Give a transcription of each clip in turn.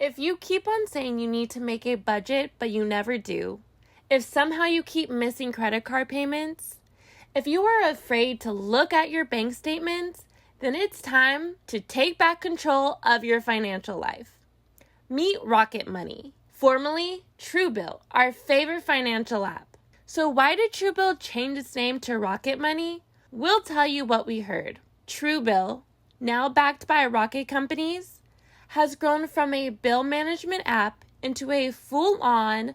If you keep on saying you need to make a budget, but you never do, if somehow you keep missing credit card payments, if you are afraid to look at your bank statements, then it's time to take back control of your financial life. Meet Rocket Money, formerly Truebill, our favorite financial app. So why did Truebill change its name to Rocket Money? We'll tell you what we heard. Truebill, now backed by Rocket Companies, has grown from a bill management app into a full-on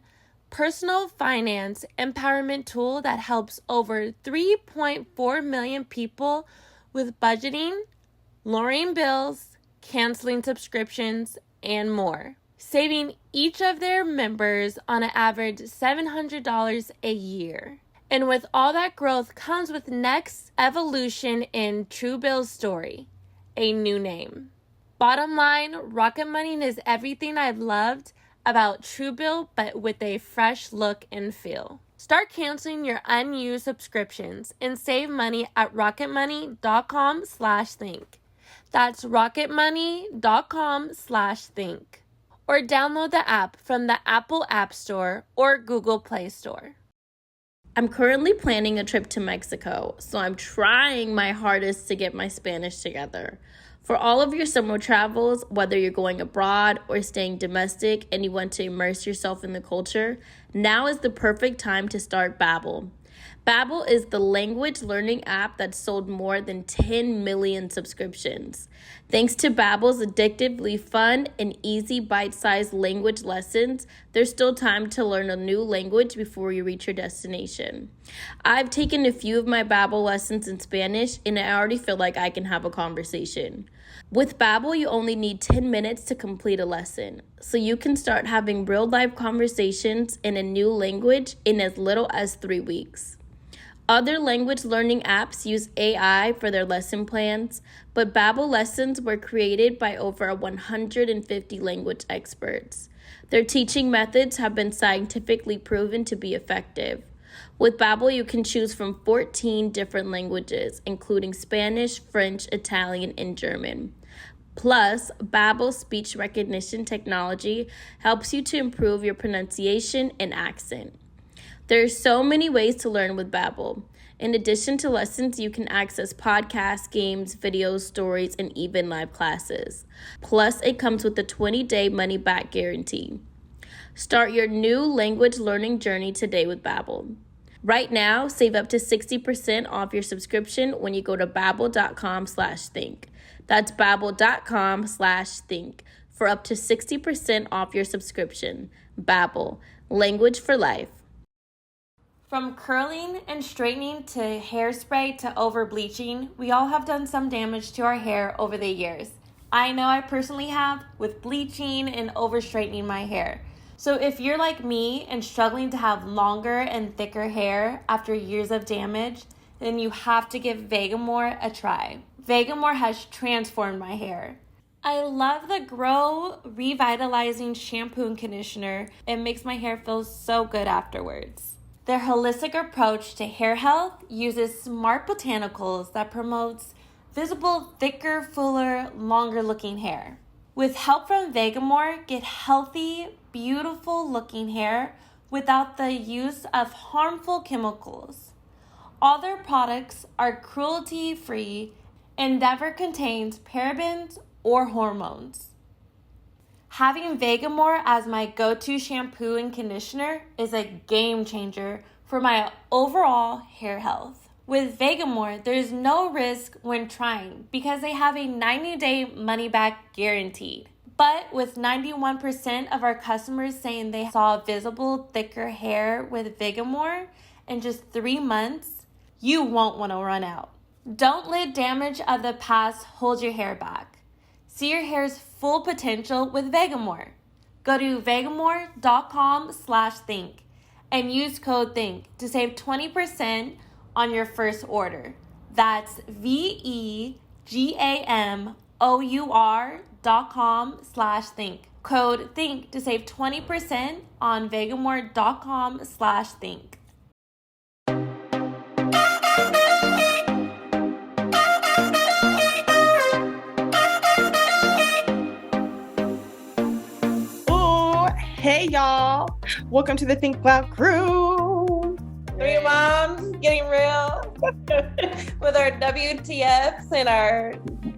personal finance empowerment tool that helps over 3.4 million people with budgeting, lowering bills, canceling subscriptions, and more, saving each of their members on an average $700 a year. And with all that growth comes with next evolution in Truebill's story, a new name. Bottom line, Rocket Money is everything I've loved about Truebill, but with a fresh look and feel. Start canceling your unused subscriptions and save money at rocketmoney.com/think. That's rocketmoney.com/think. Or download the app from the Apple App Store or Google Play Store. I'm currently planning a trip to Mexico, so I'm trying my hardest to get my Spanish together. For all of your summer travels, whether you're going abroad or staying domestic and you want to immerse yourself in the culture, now is the perfect time to start Babbel. Babbel is the language learning app that's sold more than 10 million subscriptions. Thanks to Babbel's addictively fun and easy bite-sized language lessons, there's still time to learn a new language before you reach your destination. I've taken a few of my Babbel lessons in Spanish, and I already feel like I can have a conversation. With Babbel, you only need 10 minutes to complete a lesson, so you can start having real-life conversations in a new language in as little as 3 weeks. Other language learning apps use AI for their lesson plans, but Babbel lessons were created by over 150 language experts. Their teaching methods have been scientifically proven to be effective. With Babbel, you can choose from 14 different languages, including Spanish, French, Italian, and German. Plus, Babbel's speech recognition technology helps you to improve your pronunciation and accent. There are so many ways to learn with Babbel. In addition to lessons, you can access podcasts, games, videos, stories, and even live classes. Plus, it comes with a 20-day money-back guarantee. Start your new language learning journey today with Babbel. Right now, save up to 60% off your subscription when you go to babbel.com/think. That's babbel.com/think for up to 60% off your subscription. Babbel, language for life. From curling and straightening to hairspray to over bleaching, we all have done some damage to our hair over the years. I know I personally have with bleaching and over straightening my hair. So if you're like me and struggling to have longer and thicker hair after years of damage, then you have to give Vegamore a try. Vegamore has transformed my hair. I love the Grow Revitalizing Shampoo and Conditioner. It makes my hair feel so good afterwards. Their holistic approach to hair health uses smart botanicals that promotes visible, thicker, fuller, longer looking hair. With help from Vegamore, get healthy, beautiful looking hair without the use of harmful chemicals. All their products are cruelty free and never contains parabens or hormones. Having Vegamore as my go-to shampoo and conditioner is a game changer for my overall hair health. With Vegamore, there's no risk when trying because they have a 90-day money-back guaranteed. But with 91% of our customers saying they saw visible, thicker hair with Vegamore in just 3 months, you won't want to run out. Don't let damage of the past hold your hair back. See your hair's full potential with Vegamore. Go to vegamore.com/think and use code THINK to save 20% on your first order. That's vegamor.com/think. Code THINK to save 20% on vegamore.com/think. Hey y'all, welcome to the Think Loud crew. Three moms getting real with our WTFs and our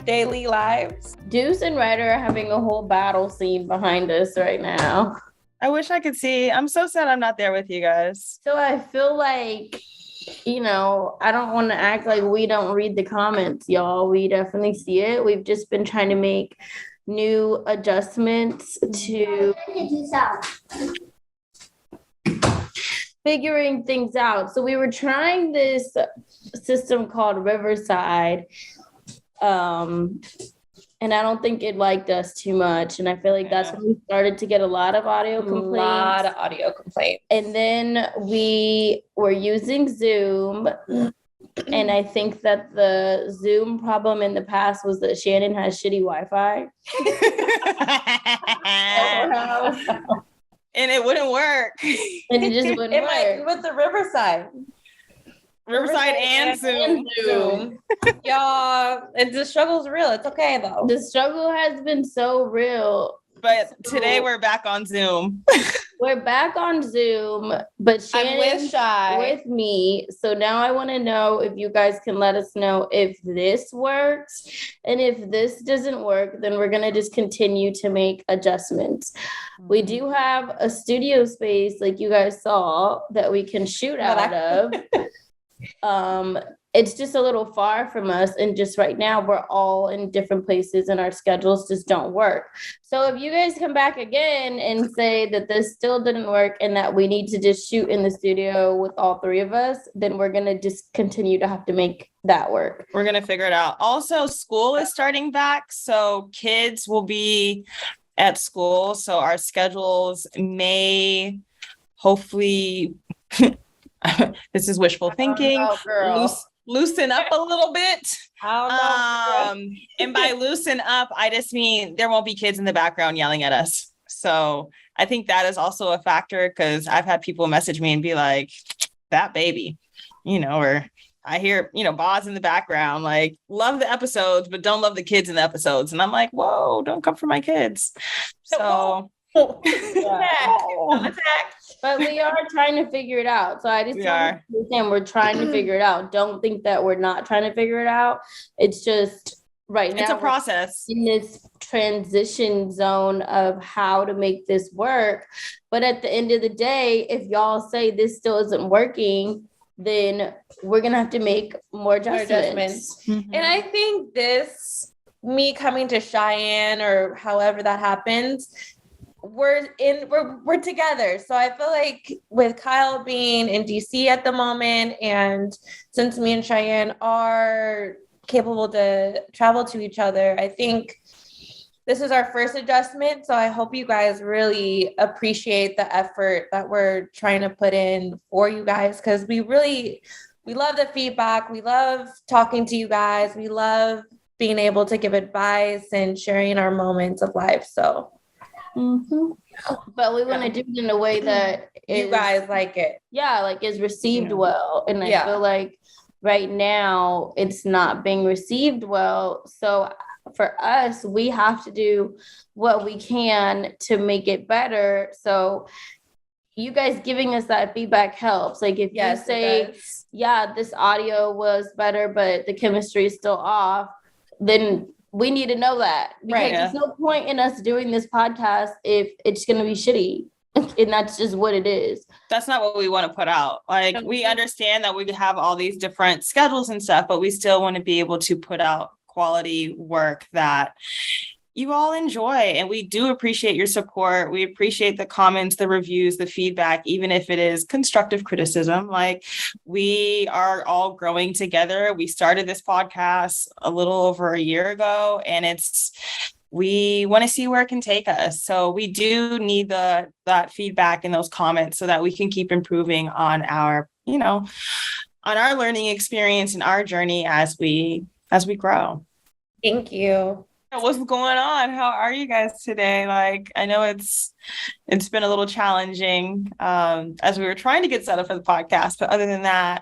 daily lives. Deuce and Ryder are having a whole battle scene behind us right now. I wish I could see. I'm so sad I'm not there with you guys. So I feel like, I don't want to act like we don't read the comments, y'all. We definitely see it. We've just been trying to make new adjustments to figuring things out. So we were trying this system called Riverside. And I don't think it liked us too much. And I feel like that's when we started to get a lot of audio complaints. And then we were using Zoom. And I think that the Zoom problem in the past was that Shanan has shitty Wi-Fi. And it wouldn't work. And it just wouldn't work. With the Riverside and Zoom. Y'all, the struggle's real. It's okay though. The struggle has been so real. But today we're back on Zoom. We're back on Zoom, but Shannon's with me. So now I want to know if you guys can let us know if this works. And if this doesn't work, then we're going to just continue to make adjustments. We do have a studio space, like you guys saw, that we can shoot out of. It's just a little far from us, and just right now we're all in different places and our schedules just don't work. So if you guys come back again and say that this still didn't work and that we need to just shoot in the studio with all three of us, then we're going to just continue to have to make that work. We're going to figure it out. Also, school is starting back, so kids will be at school, so our schedules may hopefully this is wishful thinking. Loosen up a little bit. And by loosen up, I just mean there won't be kids in the background yelling at us. So I think that is also a factor, because I've had people message me and be like, that baby, or I hear, Boz in the background, like, love the episodes, but don't love the kids in the episodes. And I'm like, whoa, don't come for my kids. So but we are trying to figure it out. So I just want to understand we're trying to figure it out. Don't think that we're not trying to figure it out. It's just right now it's a process in this transition zone of how to make this work. But at the end of the day, if y'all say this still isn't working, then we're gonna have to make more adjustments. Mm-hmm. And I think me coming to Cheyenne or however that happens, we're together. So I feel like with Kyle being in DC at the moment, and since me and Cheyenne are capable to travel to each other, I think this is our first adjustment. So I hope you guys really appreciate the effort that we're trying to put in for you guys, because we love the feedback. We love talking to you guys. We love being able to give advice and sharing our moments of life. So but we want to do it in a way that you guys like it. Yeah, like is received well. And I feel like right now it's not being received well. So for us, we have to do what we can to make it better. So you guys giving us that feedback helps. Like if you say, this audio was better, but the chemistry is still off, then we need to know that, because there's no point in us doing this podcast if it's going to be shitty. And that's just what it is. That's not what we want to put out. Like, we understand that we have all these different schedules and stuff, but we still want to be able to put out quality work that you all enjoy. And we do appreciate your support. We appreciate the comments, the reviews, the feedback, even if it is constructive criticism. Like, we are all growing together. We started this podcast a little over a year ago, and we want to see where it can take us. So we do need that feedback and those comments so that we can keep improving on our, on our learning experience and our journey as we grow. Thank you. What's going on? How are you guys today? Like, I know it's been a little challenging as we were trying to get set up for the podcast, but other than that,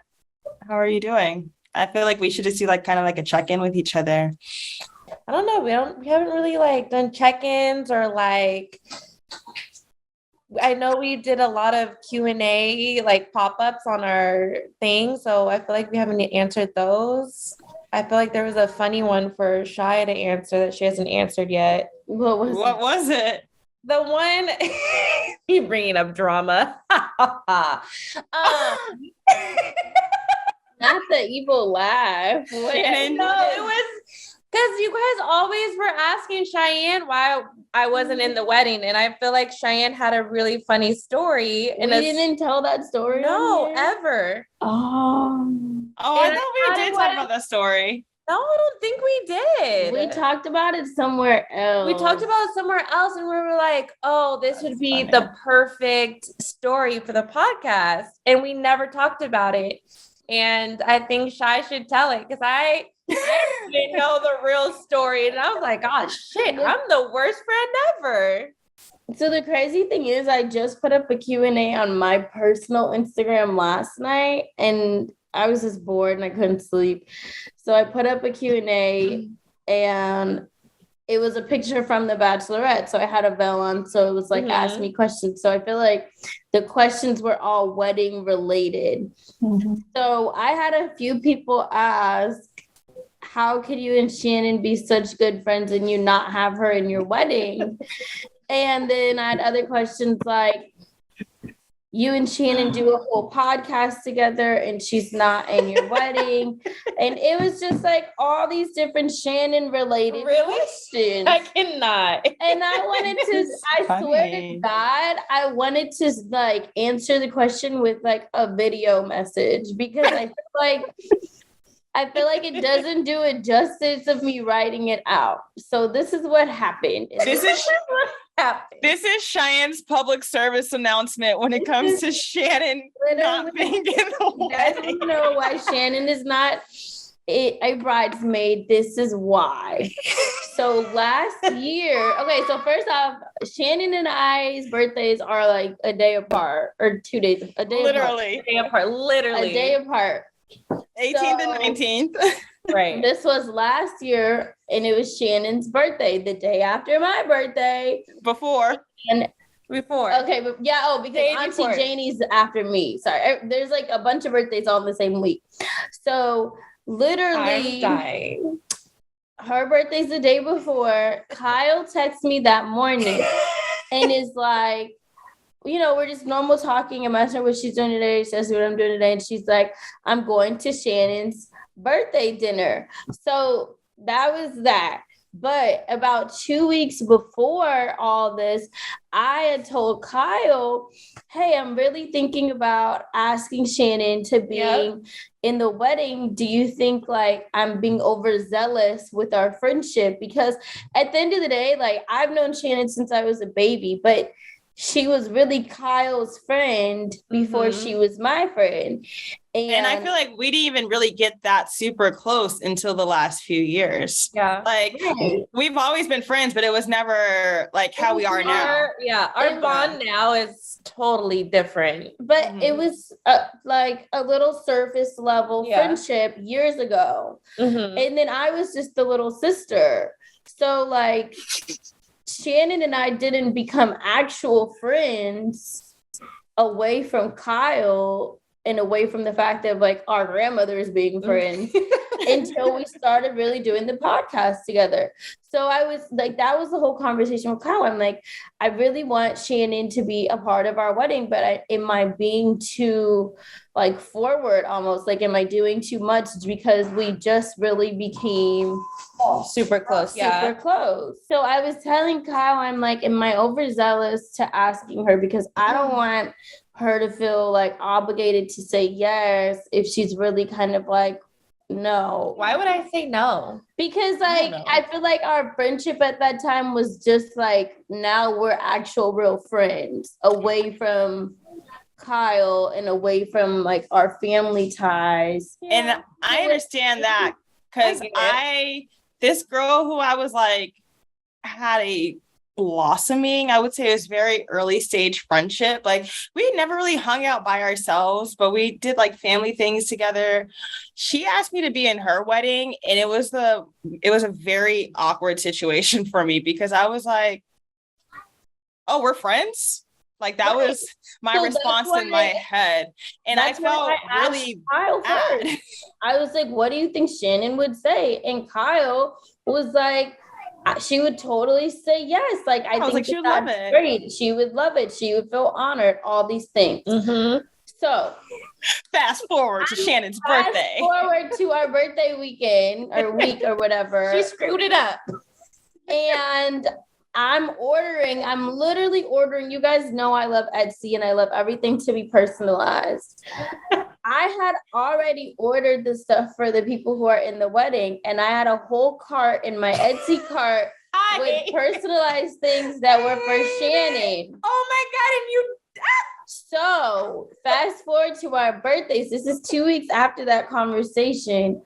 how are you doing? I feel like we should just do like kind of like a check-in with each other. I don't know. We haven't really like done check-ins or like I know we did a lot of Q&A, like pop-ups on our thing, so I feel like we haven't answered those. I feel like there was a funny one for Shia to answer that she hasn't answered yet. What Was it? The one you bringing up drama. Not the evil laugh. Shannon. No, it was because you guys always were asking Cheyenne why I wasn't in the wedding, and I feel like Cheyenne had a really funny story. We didn't tell that story. No, ever. Oh, I thought we did talk about that story. No, I don't think we did. We talked about it somewhere else. We talked about it somewhere else, and we were like, "Oh, this would be the perfect story for the podcast," and we never talked about it. And I think Shai should tell it because I didn't know the real story, and I was like, "Oh shit, I'm the worst friend ever." So the crazy thing is, I just put up a Q&A on my personal Instagram last night, and I was just bored and I couldn't sleep. So I put up a Q&A, and it was a picture from The Bachelorette. So I had a veil on. So it was like, ask me questions. So I feel like the questions were all wedding related. So I had a few people ask, how could you and Shannon be such good friends and you not have her in your wedding? And then I had other questions like, you and Shannon do a whole podcast together and she's not in your wedding. And it was just like all these different Shannon related questions. I cannot. And I wanted to, I swear to God, I wanted to like answer the question with like a video message because I feel like it doesn't do it justice of me writing it out. So this is what happened. This is Cheyenne's public service announcement when it comes to Shannon not being in the wedding. I don't know why Shannon is not a bridesmaid. This is why. So last year, okay, so first off, Shannon and I's birthdays are like a day apart or 2 days, a day literally. apart. A day apart, literally. A day apart. 18th and 19th. Right. This was last year, and it was Shannon's birthday, the day after my birthday. Before. Okay, but yeah, because Auntie Janie's after me. Sorry. There's like a bunch of birthdays all in the same week. So literally, her birthday's the day before. Kyle texts me that morning and is like, you know, we're just normal talking. I'm asking her what she's doing today. She says what I'm doing today. And she's like, I'm going to Shannon's birthday dinner. So that was that. But about 2 weeks before all this, I had told Kyle, hey, I'm really thinking about asking Shannon to be in the wedding. Do you think like I'm being overzealous with our friendship? Because at the end of the day, like I've known Shannon since I was a baby, but she was really Kyle's friend before she was my friend. And I feel like we didn't even really get that super close until the last few years. Yeah. Like we've always been friends, but it was never like how we are now. Our bond now is totally different. But it was like a little surface level friendship years ago. And then I was just the little sister. So like Shannon and I didn't become actual friends away from Kyle and away from the fact of like our grandmothers being friends until we started really doing the podcast together. So I was like, that was the whole conversation with Kyle. I'm like, I really want Shannon to be a part of our wedding, but am I being too like forward almost? Like, am I doing too much? Because we just really became super close. Super close. So I was telling Kyle, I'm like, am I overzealous to asking her? Because I don't want her to feel like obligated to say yes if she's really kind of like, no. Why would I say no? Because like I feel like our friendship at that time was just like, now we're actual real friends away from Kyle and away from like our family ties. And I understand that because this girl who I was like had a blossoming, I would say it was very early stage friendship. Like we never really hung out by ourselves, but we did like family things together. She asked me to be in her wedding, and it was a very awkward situation for me because I was like, oh, we're friends? Like that was my response in my head. And I felt really Kyle bad. I was like, what do you think Shannon would say? And Kyle was like, she would totally say yes. Like, I think like, she would that's love it. great. She would love it. She would feel honored, all these things. So fast forward to Shannon's birthday. Fast forward to our birthday weekend or week or whatever. She screwed it up. And I'm literally ordering. You guys know I love Etsy and I love everything to be personalized. I had already ordered the stuff for the people who are in the wedding, and I had a whole cart in my Etsy cart with personalized things that were for Shannon. Oh my God, and you... So fast forward to our birthdays. This is 2 weeks after that conversation.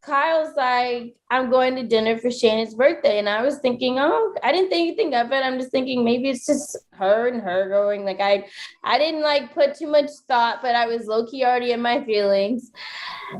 Kyle's like, I'm going to dinner for Shannon's birthday. And I was thinking, oh, I didn't think anything of it. I'm just thinking maybe it's just her and her going. Like I didn't like put too much thought, but I was low-key already in my feelings.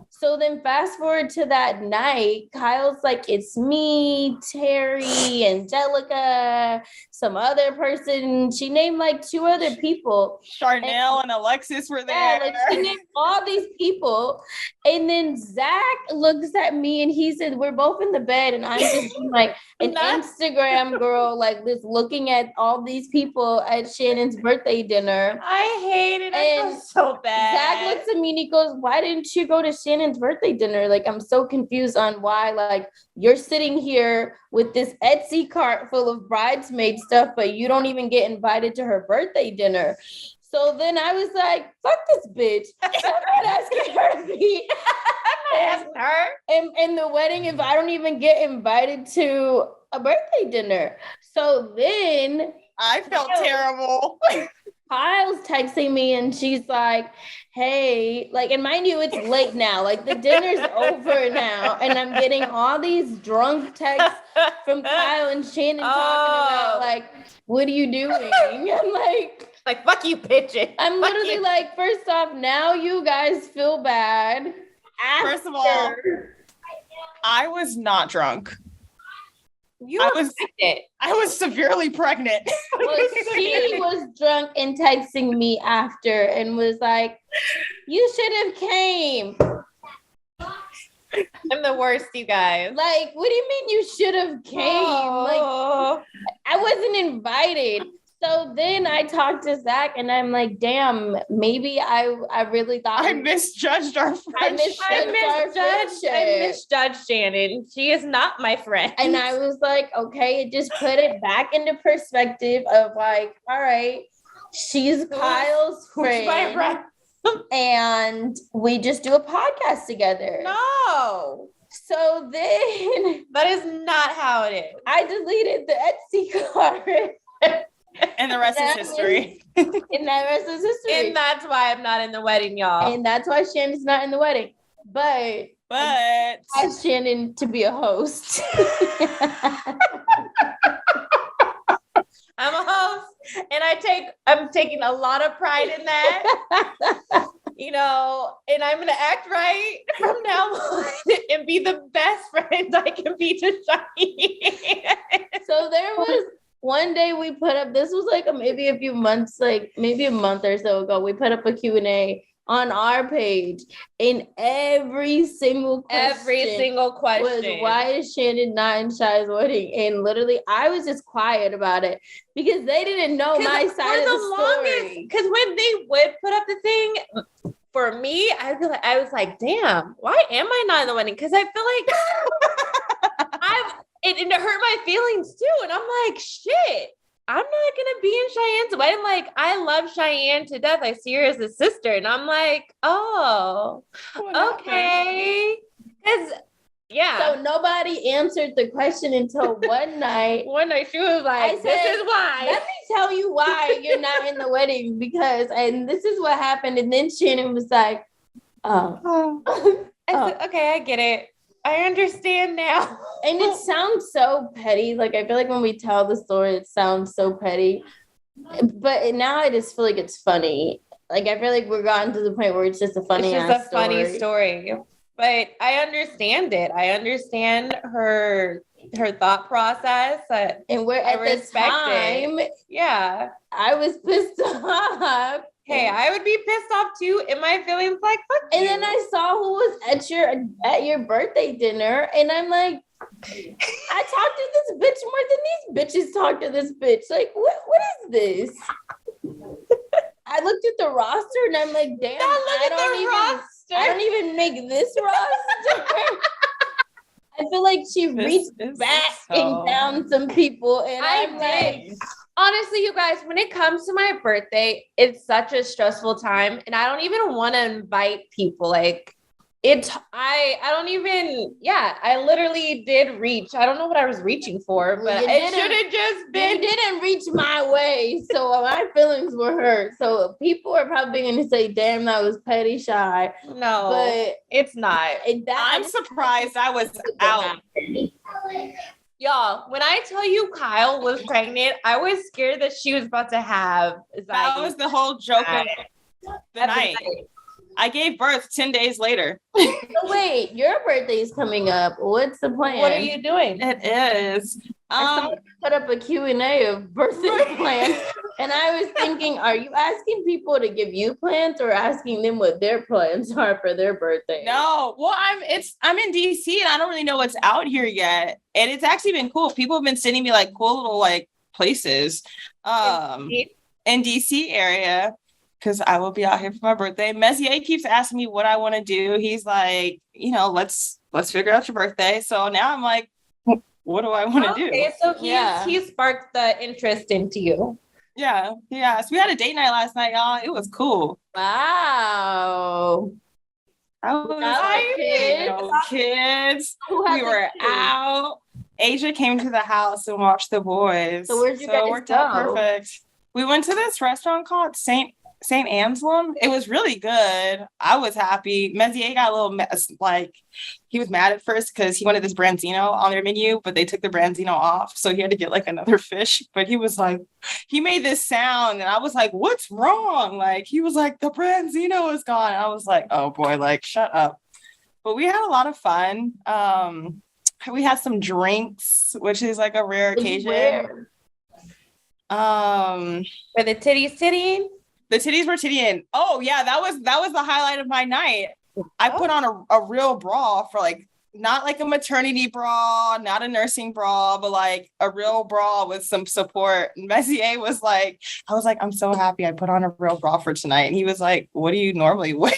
So then fast forward to that night, Kyle's like, it's me, Terry, Angelica, some other person. She named like 2 other people. Charnel and Alexis were there. Yeah, like she named all these people. And then Zach looks at me and he said, we're both in the bed. And I'm just like an Instagram girl, like just looking at all these people at Shannon's birthday dinner. I hate it. I feel so bad. Zach looks at me and he goes, why didn't you go to Shannon's birthday dinner? Like, I'm so confused on why, like, you're sitting here with this Etsy cart full of bridesmaid stuff, but you don't even get invited to her birthday dinner. So then I was like, fuck this bitch. I'm not asking her to be in the wedding if I don't even get invited to a birthday dinner. So then I felt terrible. Kyle's texting me and she's like, hey, like, and mind you, it's late now. Like the dinner's over now. And I'm getting all these drunk texts from Kyle and Shannon talking about like, what are you doing? I'm like, fuck you, bitch. I'm literally like, first off, now you guys feel bad. First of all, I was not drunk. I was severely pregnant. Well, she was drunk and texting me after and was like, you should have came. I'm the worst, you guys. Like, what do you mean you should have came? Like, I wasn't invited. So then I talked to Zach and I'm like, damn, maybe I really thought I misjudged our friendship. I misjudged Shannon. She is not my friend. And I was like, okay, it just put it back into perspective of like, all right, she's Kyle's friend. My friend. And we just do a podcast together. No. So then that is not how it is. I deleted the Etsy card. And the rest is history. And that rest is history. And that's why I'm not in the wedding, y'all. And that's why Shannon's not in the wedding. But I asked Shannon to be a host. I'm a host, and I'm taking a lot of pride in that. You know, and I'm gonna act right from now on and be the best friend I can be to Cheyenne. So there was one day we put up, this was like maybe a few months, like maybe a month or so ago, we put up a Q&A on our page, and every single question was, why is Shannon not in Shai's wedding? And literally I was just quiet about it because they didn't know my side of the story. Because when they would put up the thing, for me, I was like, damn, why am I not in the wedding? Because I feel like it hurt my feelings too. And I'm like, shit, I'm not gonna be in Cheyenne's wedding. Like, I love Cheyenne to death. I see her as a sister. And I'm like, oh, okay. Because yeah. So nobody answered the question until one night. One night she was like, this is why. Let me tell you why you're not in the wedding, and this is what happened. And then Shannon was like, oh. I said, okay, I get it. I understand now. And it sounds so petty. Like, I feel like when we tell the story, it sounds so petty. But now I just feel like it's funny. Like, I feel like we're gotten to the point where it's just a funny funny story. But I understand it. I understand her her thought process. And we're I at the respect time, Yeah. I was pissed off. Hey, I would be pissed off too. And my feelings like, fuck And you. then I saw who was at your birthday dinner, and I'm like, I talked to this bitch more than these bitches talk to this bitch. Like, what is this? I looked at the roster and I'm like, damn, I don't even make this roster. I feel like she reached back and down some people, and I'm like, honestly, you guys, when it comes to my birthday, it's such a stressful time, and I don't even want to invite people. Like, I don't even. Yeah, I literally did reach. I don't know what I was reaching for, but it should have just been. You didn't reach my way, so my feelings were hurt. So people are probably going to say, "Damn, that was petty shy." No, but it's not. I'm surprised I was out. Y'all, when I tell you Kyle was pregnant, I was scared that she was about to have. That was the whole joke of the night. I gave birth 10 days later. So wait, your birthday is coming up. What's the plan? What are you doing? It is. I saw you put up a Q&A of birthday plans, and I was thinking, are you asking people to give you plans or asking them what their plans are for their birthday? No, well, I'm in DC and I don't really know what's out here yet, and it's actually been cool. People have been sending me like cool little like places, in DC area. Because I will be out here for my birthday. Messier keeps asking me what I want to do. He's like, let's figure out your birthday. So now I'm like, what do I want to do? Okay, so he sparked the interest into you. Yeah. So we had a date night last night, y'all. It was cool. Wow. Kids. We were out. Asia came to the house and watched the boys. So where'd you guys worked go? out perfect. We went to this restaurant called St. Anselm. It was really good. I was happy. Messier got a little he was mad at first because he wanted this branzino on their menu, but they took the branzino off. So he had to get like another fish. But he was like, he made this sound and I was like, what's wrong? Like, he was like, the branzino is gone. I was like, oh boy, like, shut up. But we had a lot of fun. We had some drinks, which is like a rare occasion. Were the titties tittying? The titties were tittying. Oh yeah, that was the highlight of my night. I put on a real bra for like, not like a maternity bra, not a nursing bra, but like a real bra with some support. And Messier was like, I was like, I'm so happy I put on a real bra for tonight. And he was like, what do you normally wear?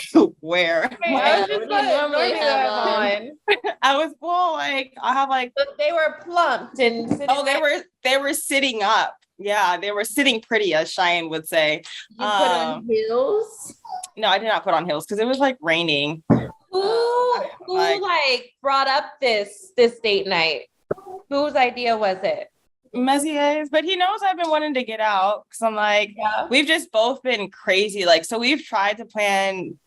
I was just normally have on. I was like, I have like, but they were plumped and they were sitting up. Yeah, they were sitting pretty, as Cheyenne would say. You put on heels? No, I did not put on heels because it was like raining. Who brought up this date night? Whose idea was it? Messier's, but he knows I've been wanting to get out because I'm like, we've just both been crazy. Like, so we've tried to plan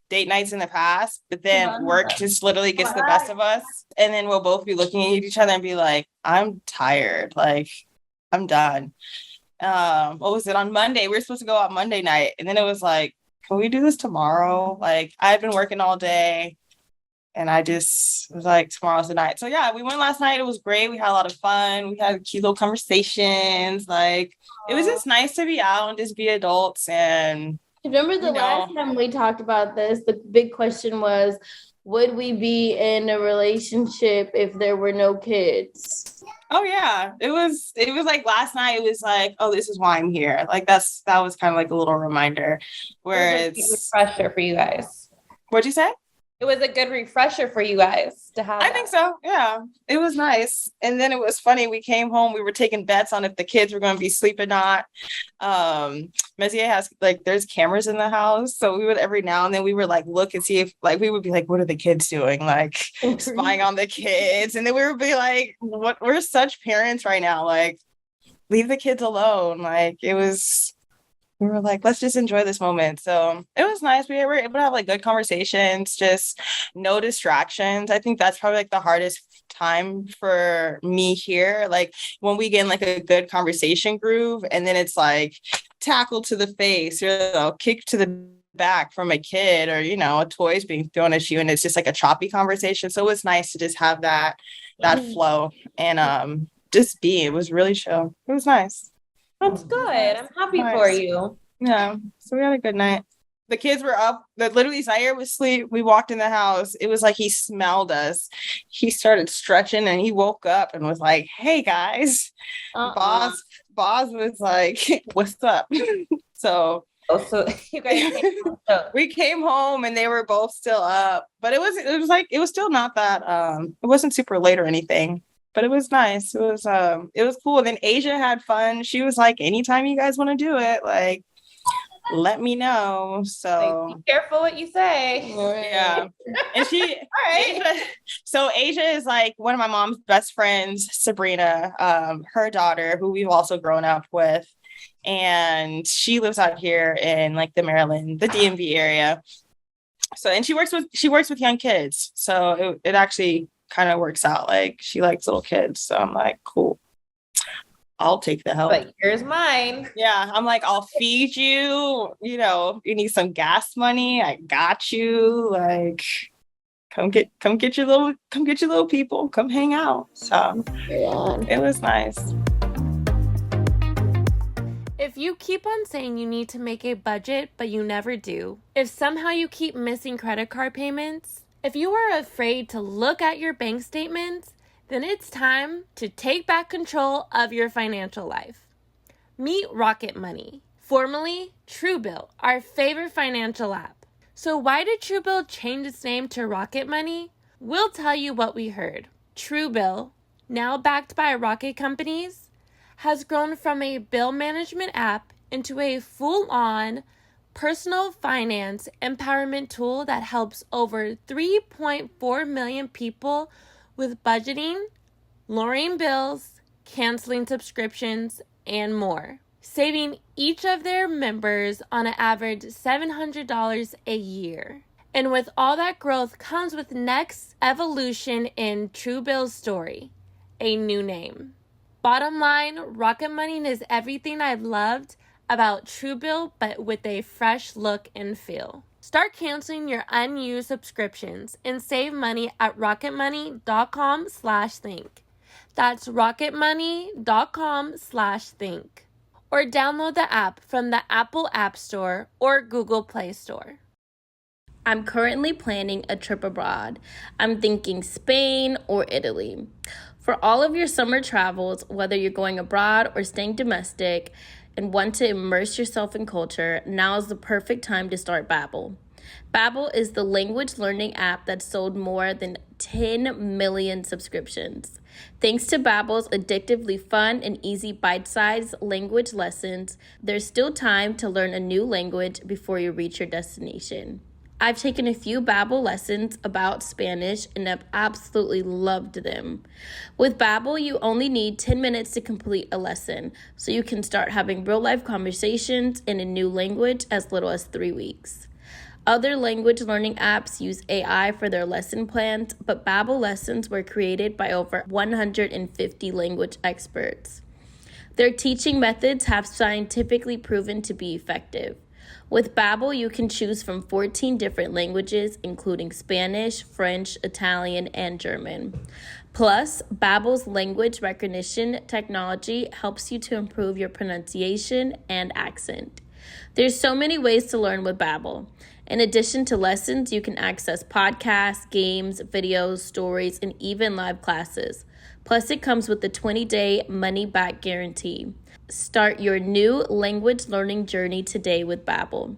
date nights in the past, but then work just literally gets the best of us. And then we'll both be looking at each other and be like, I'm tired. Like, I'm done. What was it on Monday? We were supposed to go out Monday night. And then it was like, can we do this tomorrow? Like, I've been working all day and I just was like, tomorrow's the night. So yeah, we went last night. It was great. We had a lot of fun. We had cute little conversations. Like, it was just nice to be out and just be adults. And remember the last time we talked about this, the big question was, would we be in a relationship if there were no kids? Oh yeah, it was like last night. It was like, oh, this is why I'm here. Like that was kind of like a little reminder. Where it's refresher for you guys. What'd you say? It was a good refresher for you guys to have. I think so. Yeah, it was nice. And then it was funny. We came home. We were taking bets on if the kids were going to be asleep or not. Messier has like, there's cameras in the house, so we would every now and then we would like look and see if like we would be like, what are the kids doing? Like spying on the kids, and then we would be like, what? We're such parents right now. Like, leave the kids alone. Like it was. We were like, let's just enjoy this moment. So it was nice. We were able to have like good conversations, just no distractions. I think that's probably like the hardest time for me here. Like when we get in like a good conversation groove and then it's like tackle to the face or kick to the back from a kid or, you know, toys being thrown at you and it's just like a choppy conversation. So it was nice to just have that flow and it was really chill. It was nice. That's good. I'm happy for you. Yeah. So we had a good night. The kids were up. Literally, Zaire was asleep. We walked in the house. It was like he smelled us. He started stretching and he woke up and was like, "Hey guys." Boz was like, "What's up?" So you guys we came home and they were both still up. But it was still not that it wasn't super late or anything. But it was nice. It was cool. And then Asia had fun. She was like, "Anytime you guys want to do it, like, let me know." So be careful what you say. Yeah. And she all right. Asia is like one of my mom's best friends, Sabrina, her daughter, who we've also grown up with. And she lives out here in like the Maryland, the DMV area. So and she works with young kids. So it actually kind of works out. Like she likes little kids. So I'm like, cool. I'll take the help. But here's mine. Yeah, I'm like, I'll feed you. You know, you need some gas money. I got you. Like, come get your little people. Come hang out. So it was nice. If you keep on saying you need to make a budget, but you never do, if somehow you keep missing credit card payments, if you are afraid to look at your bank statements, then it's time to take back control of your financial life. Meet Rocket Money, formerly Truebill, our favorite financial app. So why did Truebill change its name to Rocket Money? We'll tell you what we heard. Truebill, now backed by Rocket Companies, has grown from a bill management app into a full-on personal finance empowerment tool that helps over 3.4 million people with budgeting, lowering bills, canceling subscriptions, and more, saving each of their members on an average $700 a year. And with all that growth comes with next evolution in Truebill's story, a new name. Bottom line, Rocket Money is everything I've loved about Truebill, but with a fresh look and feel. Start canceling your unused subscriptions and save money at rocketmoney.com/think. That's rocketmoney.com/think. Or download the app from the Apple App Store or Google Play Store. I'm currently planning a trip abroad. I'm thinking Spain or Italy. For all of your summer travels, whether you're going abroad or staying domestic, and want to immerse yourself in culture, now is the perfect time to start Babbel. Babbel is the language learning app that sold more than 10 million subscriptions. Thanks to Babbel's addictively fun and easy bite-sized language lessons, there's still time to learn a new language before you reach your destination. I've taken a few Babbel lessons about Spanish and have absolutely loved them. With Babbel, you only need 10 minutes to complete a lesson, so you can start having real-life conversations in a new language as little as 3 weeks. Other language learning apps use AI for their lesson plans, but Babbel lessons were created by over 150 language experts. Their teaching methods have scientifically proven to be effective. With Babbel, you can choose from 14 different languages, including Spanish, French, Italian, and German. Plus, Babbel's language recognition technology helps you to improve your pronunciation and accent. There's so many ways to learn with Babbel. In addition to lessons, you can access podcasts, games, videos, stories, and even live classes. Plus, it comes with a 20-day money-back guarantee. Start your new language learning journey today with Babbel.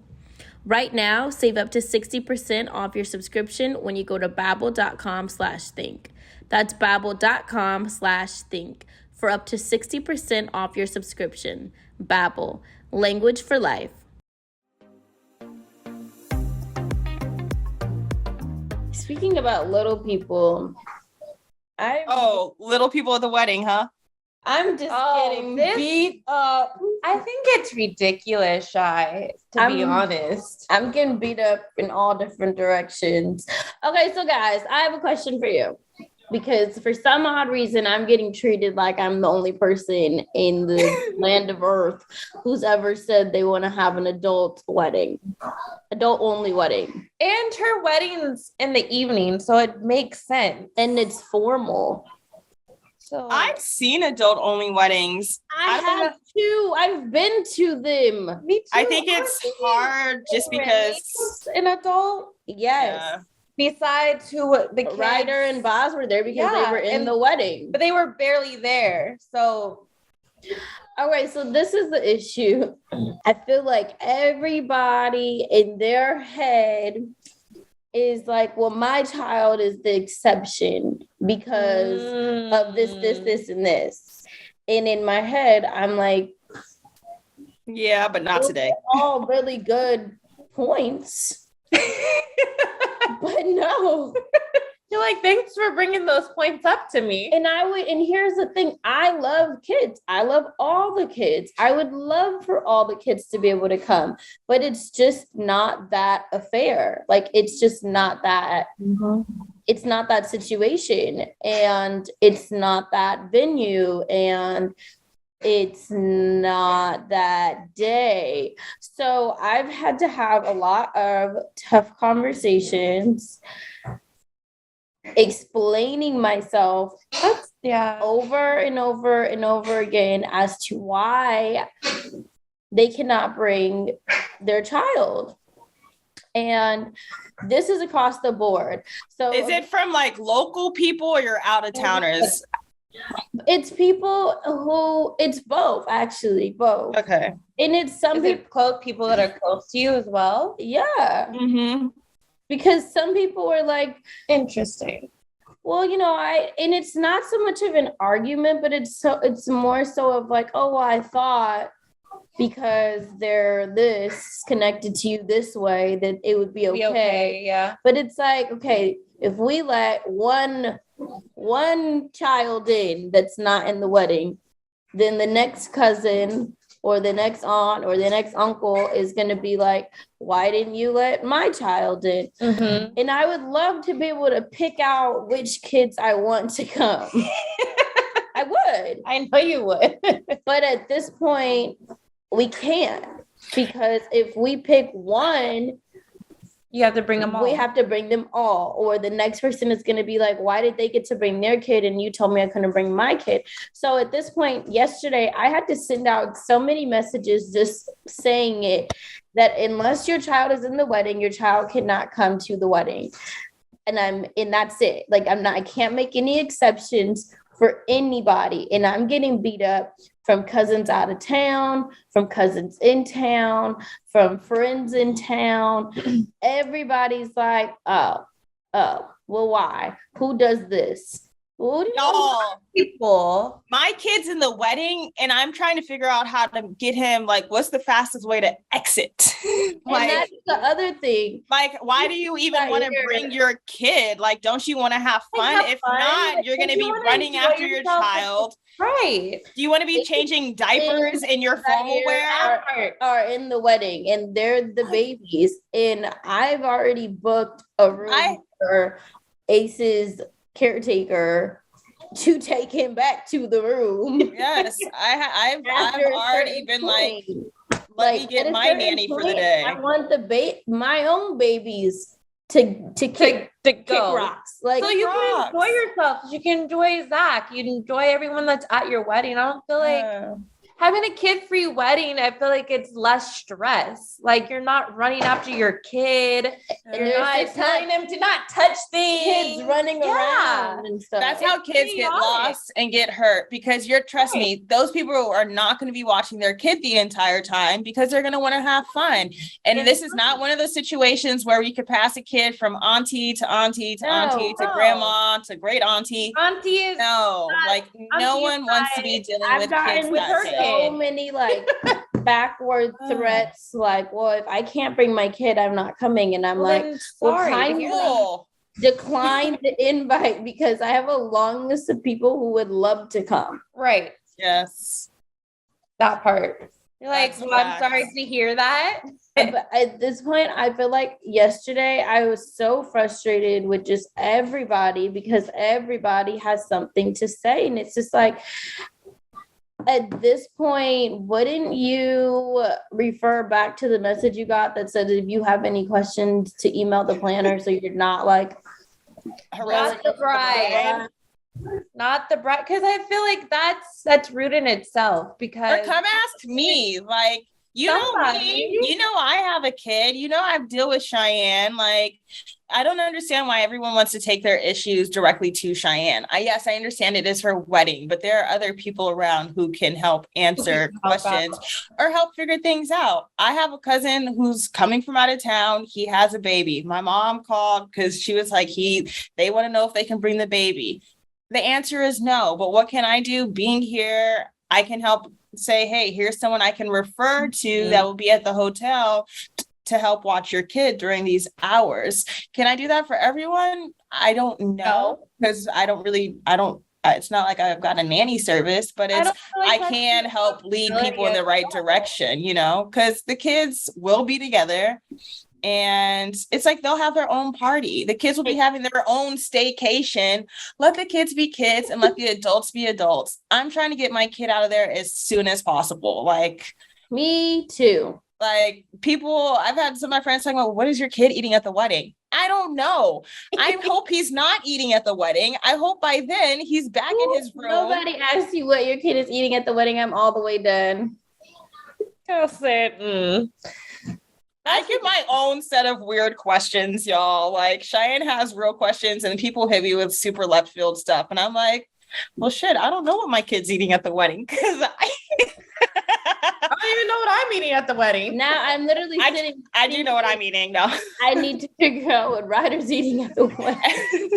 Right now, save up to 60% off your subscription when you go to babbel.com/think. That's babbel.com/think for up to 60% off your subscription. Babbel, language for life. Speaking about little people, little people at the wedding, huh? I'm just getting beat up. I think it's ridiculous, Shy, to be honest. I'm getting beat up in all different directions. Okay, so guys, I have a question for you. because for some odd reason, I'm getting treated like I'm the only person in the land of Earth who's ever said they want to have an adult only wedding. And her wedding's in the evening, so it makes sense. And it's formal. So I've seen adult only weddings. I have too. I've been to them. Me too. I think it's hard just because an adult. Yes. Yeah. Besides who the kids, Ryder and Boz were there because they were in the wedding. but they were barely there. So all right, so this is the issue. I feel like everybody in their head is like, well, my child is the exception because of this, and this. And in my head, I'm like, yeah, but not today. All really good points. But no. you're like, thanks for bringing those points up to me. And here's the thing. I love kids. I love all the kids. I would love for all the kids to be able to come, but it's just not that affair. Like, it's just not that. It's not that situation, and it's not that venue, and it's not that day. So I've had to have a lot of tough conversations explaining myself over and over and over again as to why they cannot bring their child. And this is across the board. So is it from like local people or your out of towners? It's people who, it's both, actually, both. Okay. And it's some people that are close to you as well. Yeah. Mm-hmm. Because some people were like, interesting. Well, and it's not so much of an argument, but it's more so of like, oh, well, I thought because they're this connected to you this way that it would be okay. Yeah. But it's like, okay, if we let one child in that's not in the wedding, then the next cousin or the next aunt or the next uncle is going to be like, why didn't you let my child in? Mm-hmm. And I would love to be able to pick out which kids I want to come. I would. I know you would. But at this point, we can't, because if we pick one, you have to bring them all. We have to bring them all. Or the next person is going to be like, why did they get to bring their kid and you told me I couldn't bring my kid? So at this point, yesterday, I had to send out so many messages just saying it, that unless your child is in the wedding, your child cannot come to the wedding. And that's it. Like, I can't make any exceptions for anybody. And I'm getting beat up from cousins out of town, from cousins in town, from friends in town. Everybody's like, oh, well, why? Who does this? Y'all, people. My kid's in the wedding, and I'm trying to figure out how to get him, like, what's the fastest way to exit? Like, and that's the other thing. Like, why do you even want to bring your kid? Like, don't you want to have fun? If not, you're going to be running after your child. Right. Do you want to be changing diapers in your formal wear? Are in the wedding, and they're the babies. And I've already booked a room for Ace's caretaker to take him back to the room. Yes, I've already been like, let me get my nanny for the day. I want my own babies to kick rocks. Like, so you can enjoy yourself. You can enjoy Zach. You can enjoy everyone that's at your wedding. I don't feel like having a kid-free wedding, I feel like it's less stress. Like, you're not running after your kid. And you're not telling them to not touch things. Kids running around and stuff. That's how kids get lost and get hurt, because trust me, those people are not going to be watching their kid the entire time because they're going to want to have fun. And this is not one of those situations where we could pass a kid from auntie to auntie to auntie to grandma to great auntie. Auntie is no one wants to be dealing with kids that day. So many like backward threats, like, well, if I can't bring my kid, I'm not coming. And I'm like, kindly decline the invite, because I have a long list of people who would love to come. Right. Yes. That part. You're like, well, I'm sorry to hear that. But at this point, I feel like yesterday I was so frustrated with just everybody because everybody has something to say. And it's just like, at this point, wouldn't you refer back to the message you got that said if you have any questions to email the planner so you're not like Not the bride. Not the bride, because I feel like that's rude in itself. Because Or come ask me, like, you know me, you know I have a kid, you know I deal with Cheyenne. Like, I don't understand why everyone wants to take their issues directly to Cheyenne. Yes, I understand it is her wedding, but there are other people around who can help answer questions or help figure things out. I have a cousin who's coming from out of town. He has a baby. My mom called because she was like, they want to know if they can bring the baby. The answer is no, but what can I do? Being here, I can help say, hey, here's someone I can refer to that will be at the hotel to help watch your kid during these hours. Can I do that for everyone? I don't know, because it's not like I've got a nanny service, but I can help lead people in the right direction, you know, because the kids will be together. And it's like they'll have their own party. The kids will be having their own staycation. Let the kids be kids and let the adults be adults. I'm trying to get my kid out of there as soon as possible. Like, me too. Like, I've had some of my friends talking about, what is your kid eating at the wedding? I don't know. I hope he's not eating at the wedding. I hope by then he's back in his room. Nobody asks you what your kid is eating at the wedding. I'm all the way done. I said, I get my own set of weird questions, y'all. Like, Cheyenne has real questions and people hit me with super left field stuff. And I'm like, well, shit, I don't know what my kid's eating at the wedding because I don't even know what I'm eating at the wedding. Now I'm literally sitting. I do know what I'm eating now. I need to figure out what Ryder's eating at the wedding.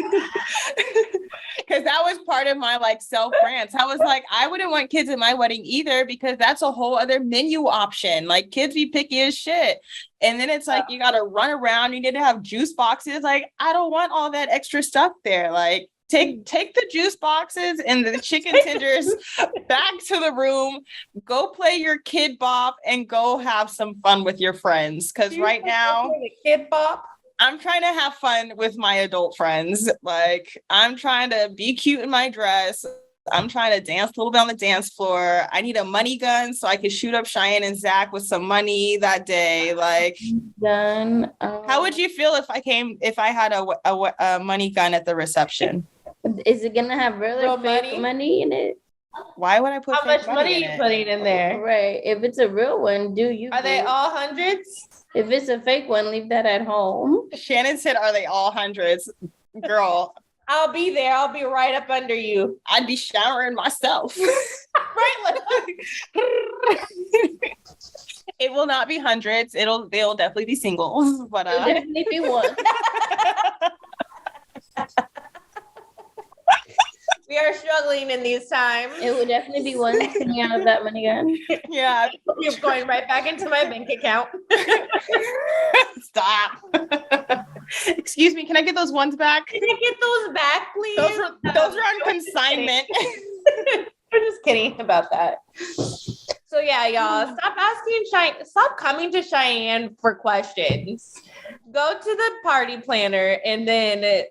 Because that was part of my like self-grants. I was like, I wouldn't want kids at my wedding either because that's a whole other menu option. Like, kids be picky as shit. And then it's like, you got to run around. You need to have juice boxes. Like, I don't want all that extra stuff there. Like, take the juice boxes and the chicken tenders back to the room. Go play your kid bop and go have some fun with your friends. Because right now, the kid bop. I'm trying to have fun with my adult friends. Like, I'm trying to be cute in my dress. I'm trying to dance a little bit on the dance floor. I need a money gun so I can shoot up Cheyenne and Zach with some money that day. Like, done. How would you feel if I had a money gun at the reception? Is it gonna have real money in it? Why would I put how much money are you putting in there? Right. If it's a real one, are they all hundreds? If it's a fake one, leave that at home. Shannon said, are they all hundreds? Girl. I'll be there. I'll be right up under you. I'd be showering myself. Right. It will not be hundreds. They'll definitely be singles. But it'll definitely be one. We are struggling in these times. It would definitely be one coming out of that money gun. Yeah. You're going right back into my bank account. Stop. Excuse me, can I get those ones back? Can I get those back, please? Those are on consignment. I'm just kidding about that. So yeah, y'all, stop coming to Cheyenne for questions. Go to the party planner and then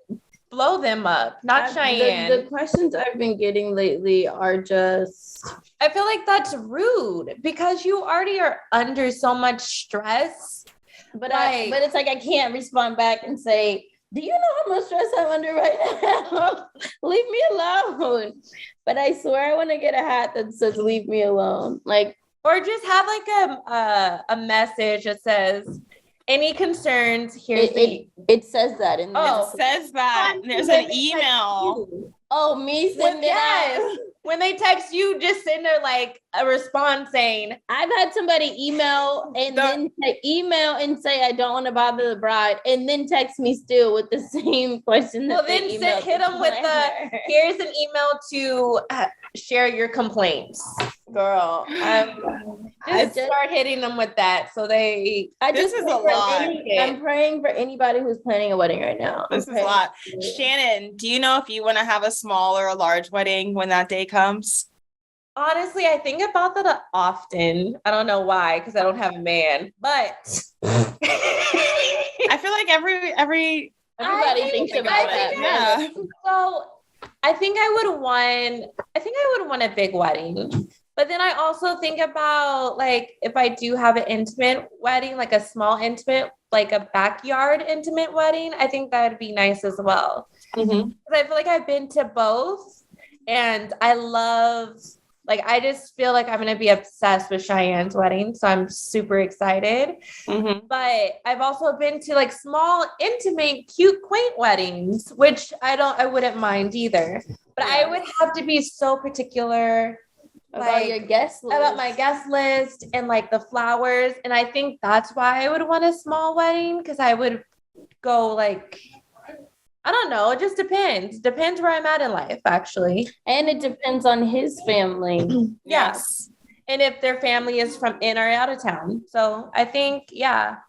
blow them up, not Cheyenne. The questions I've been getting lately are just... I feel like that's rude because you already are under so much stress. But it's like I can't respond back and say, do you know how much stress I'm under right now? Leave me alone. But I swear I want to get a hat that says leave me alone. Like, or just have like a message that says, any concerns? It says that in there. It says that. There's an email. Oh, me sending it out. When they text you, just send there like a response saying, I've had somebody email and then say I don't want to bother the bride and then text me still with the same question. Well, then hit them with here's an email to share your complaints. Girl, just start hitting them with that. So this is a lot. I'm praying for anybody who's planning a wedding right now. This is a lot. Shannon, do you know if you want to have a small or a large wedding when that day comes? Honestly, I think about that often. I don't know why, because I don't have a man, but I feel like everybody thinks about that. Yeah. So I think I would want a big wedding. But then I also think about like if I do have an intimate wedding, like a small intimate, like a backyard intimate wedding, I think that would be nice as well. Mm-hmm. Because I feel like I've been to both and I just feel like I'm going to be obsessed with Cheyenne's wedding. So I'm super excited. Mm-hmm. But I've also been to like small, intimate, cute, quaint weddings, which I wouldn't mind either. But I would have to be so particular About your guest list. about my guest list and like the flowers. And I think that's why I would want a small wedding because I would go like, I don't know. It just depends. Depends where I'm at in life, actually. And it depends on his family. Yes. And if their family is from in or out of town. So I think, Cheyenne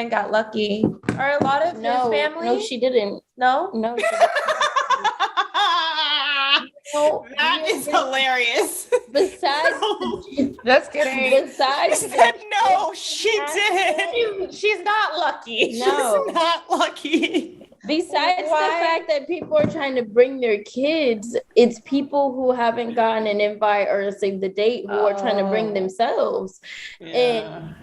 got lucky. Are a lot of his family? No, she didn't. No? No, she didn't. No, That is hilarious. Besides, Just kidding. besides, She said no, she did. She's not lucky. No. She's not lucky. besides Why? the fact that people are trying to bring their kids, it's people who haven't gotten an invite or a save the date who are trying to bring themselves. And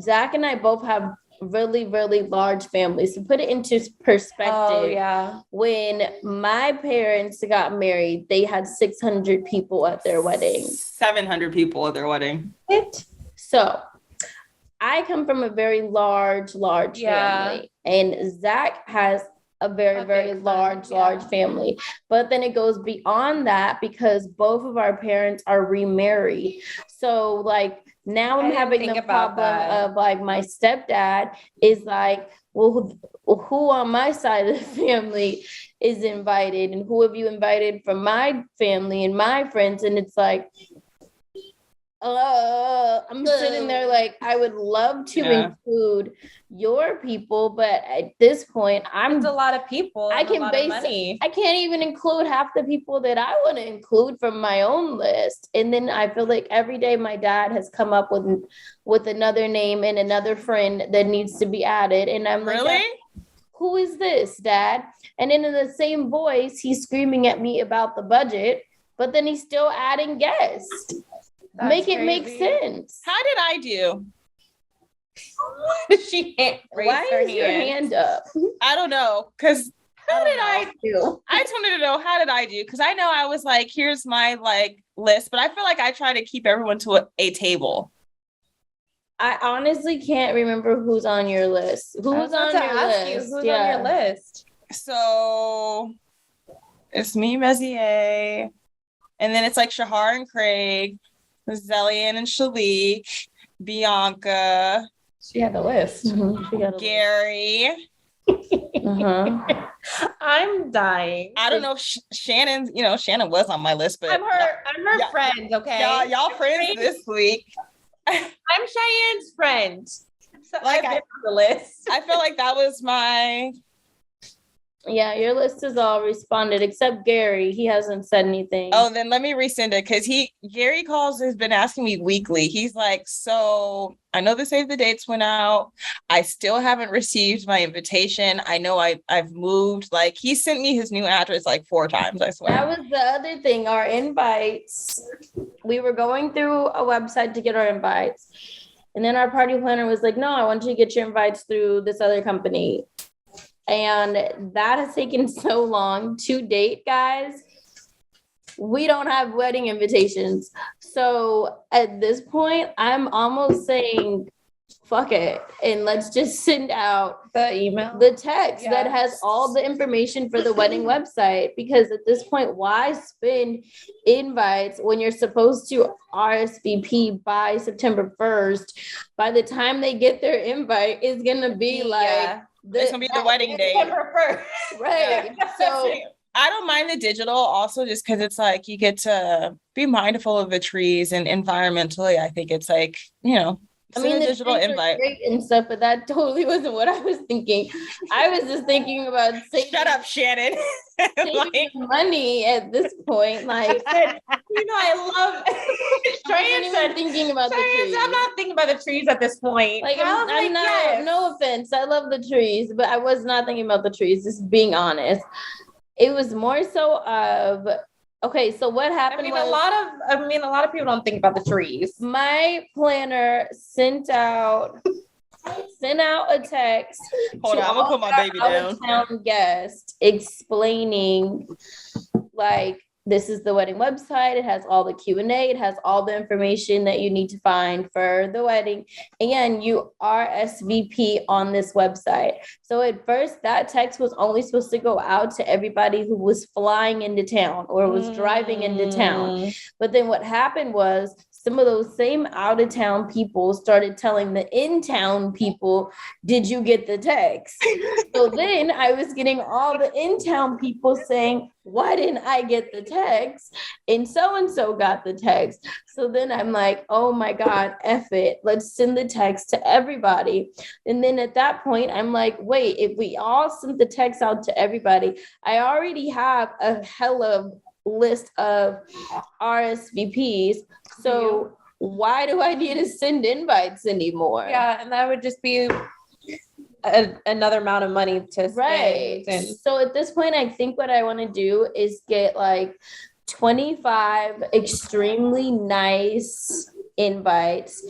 Zach and I both have really, really large families. To put it into perspective, when my parents got married, they had 600 people at their wedding. 700 people at their wedding. So I come from a very large family, and Zach has a very large family. But then it goes beyond that because both of our parents are remarried. So like now I'm having the problem of like my stepdad is like, well, who on my side of the family is invited and who have you invited from my family and my friends? And it's like, I'm sitting there like, I would love to include your people, but at this point, it's a lot of people. I can't even include half the people that I want to include from my own list. And then I feel like every day my dad has come up with another name and another friend that needs to be added. And I'm like, really? Who is this, Dad? And then in the same voice, he's screaming at me about the budget, but then he's still adding guests. Make it make sense. How did I do? Why is your hand up? I don't know. Because how did I do? I just wanted to know, how did I do? Because I know I was like, here's my like list, but I feel like I try to keep everyone to a table. I honestly can't remember who's on your list. Who's on your list? So it's me, Mezier, and then it's like Shahar and Craig, Zellian and Shalik, Bianca. She had the list. Mm-hmm. Gary. I'm dying. I don't know if Shannon, Shannon was on my list, but I'm her friend, okay? Y'all friends this week. I'm Cheyenne's friend. So like I've been on the list. I feel like that was my... Yeah, your list is all responded except Gary. He hasn't said anything. Oh, then let me resend it because Gary has been asking me weekly. He's like, so I know the save the dates went out. I still haven't received my invitation. I know I've moved. Like he sent me his new address like 4 times, I swear. That was the other thing. Our invites, we were going through a website to get our invites. And then our party planner was like, no, I want you to get your invites through this other company. And that has taken so long to date, guys. We don't have wedding invitations. So at this point, I'm almost saying, fuck it. And let's just send out the text that has all the information for the wedding website. Because at this point, why spend invites when you're supposed to RSVP by September 1st? By the time they get their invite, it's going to be it's gonna be the wedding day. Right. Yeah. So I don't mind the digital also just because it's like you get to be mindful of the trees and environmentally. I think it's like, I mean, the the digital trees are invite. great and stuff, but that totally wasn't what I was thinking. I was just thinking about Shut up, Shannon. saving money at this point. Like, I love Cheyenne Cheyenne said, thinking about the Cheyenne trees. said, I'm not thinking about the trees at this point. Like, I was I'm not. yes. No offense, I love the trees, but I was not thinking about the trees. Just being honest, it was more so of. Okay, so what happened was a lot of people don't think about the trees. my planner sent out a text. Hold on, I'm gonna put my baby down. Town guest explaining, like, this is the wedding website. It has all the Q&A. It has all the information that you need to find for the wedding. And you RSVP on this website. So at first, that text was only supposed to go out to everybody who was flying into town or was driving into town. But then what happened was some of those same out of town people started telling the in town people, did you get the text? So then I was getting all the in town people saying, why didn't I get the text? And so got the text. So then I'm like, oh my God, F it. Let's send the text to everybody. And then at that point, I'm like, wait, if we all sent the text out to everybody, I already have a hella list of RSVPs. So why do I need to send invites anymore? Yeah, and that would just be another amount of money to spend. Right. So at this point, I think what I want to do is get like 25 extremely nice invites.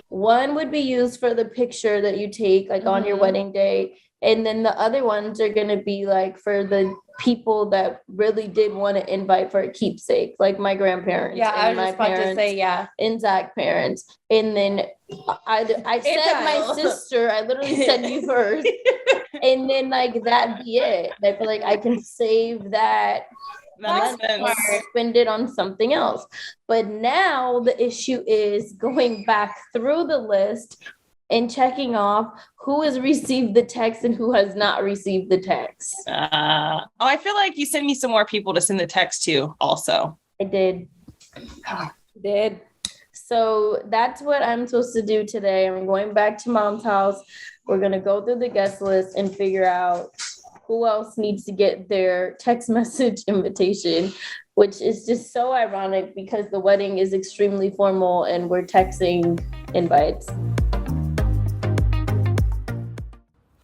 One would be used for the picture that you take like on your wedding day. And then the other ones are going to be like for the people that really did want to invite for a keepsake, like my grandparents. Yeah, I and was my just about parents to say, yeah. and Zach parents. And then I said my sister, I literally said you first. And then like that'd be it. I feel like I can save that. Spend it on something else. But now the issue is going back through the list and checking off who has received the text and who has not received the text. I feel like you sent me some more people to send the text to also. I did. So that's what I'm supposed to do today. I'm going back to mom's house. We're going to go through the guest list and figure out who else needs to get their text message invitation, which is just so ironic because the wedding is extremely formal and we're texting invites.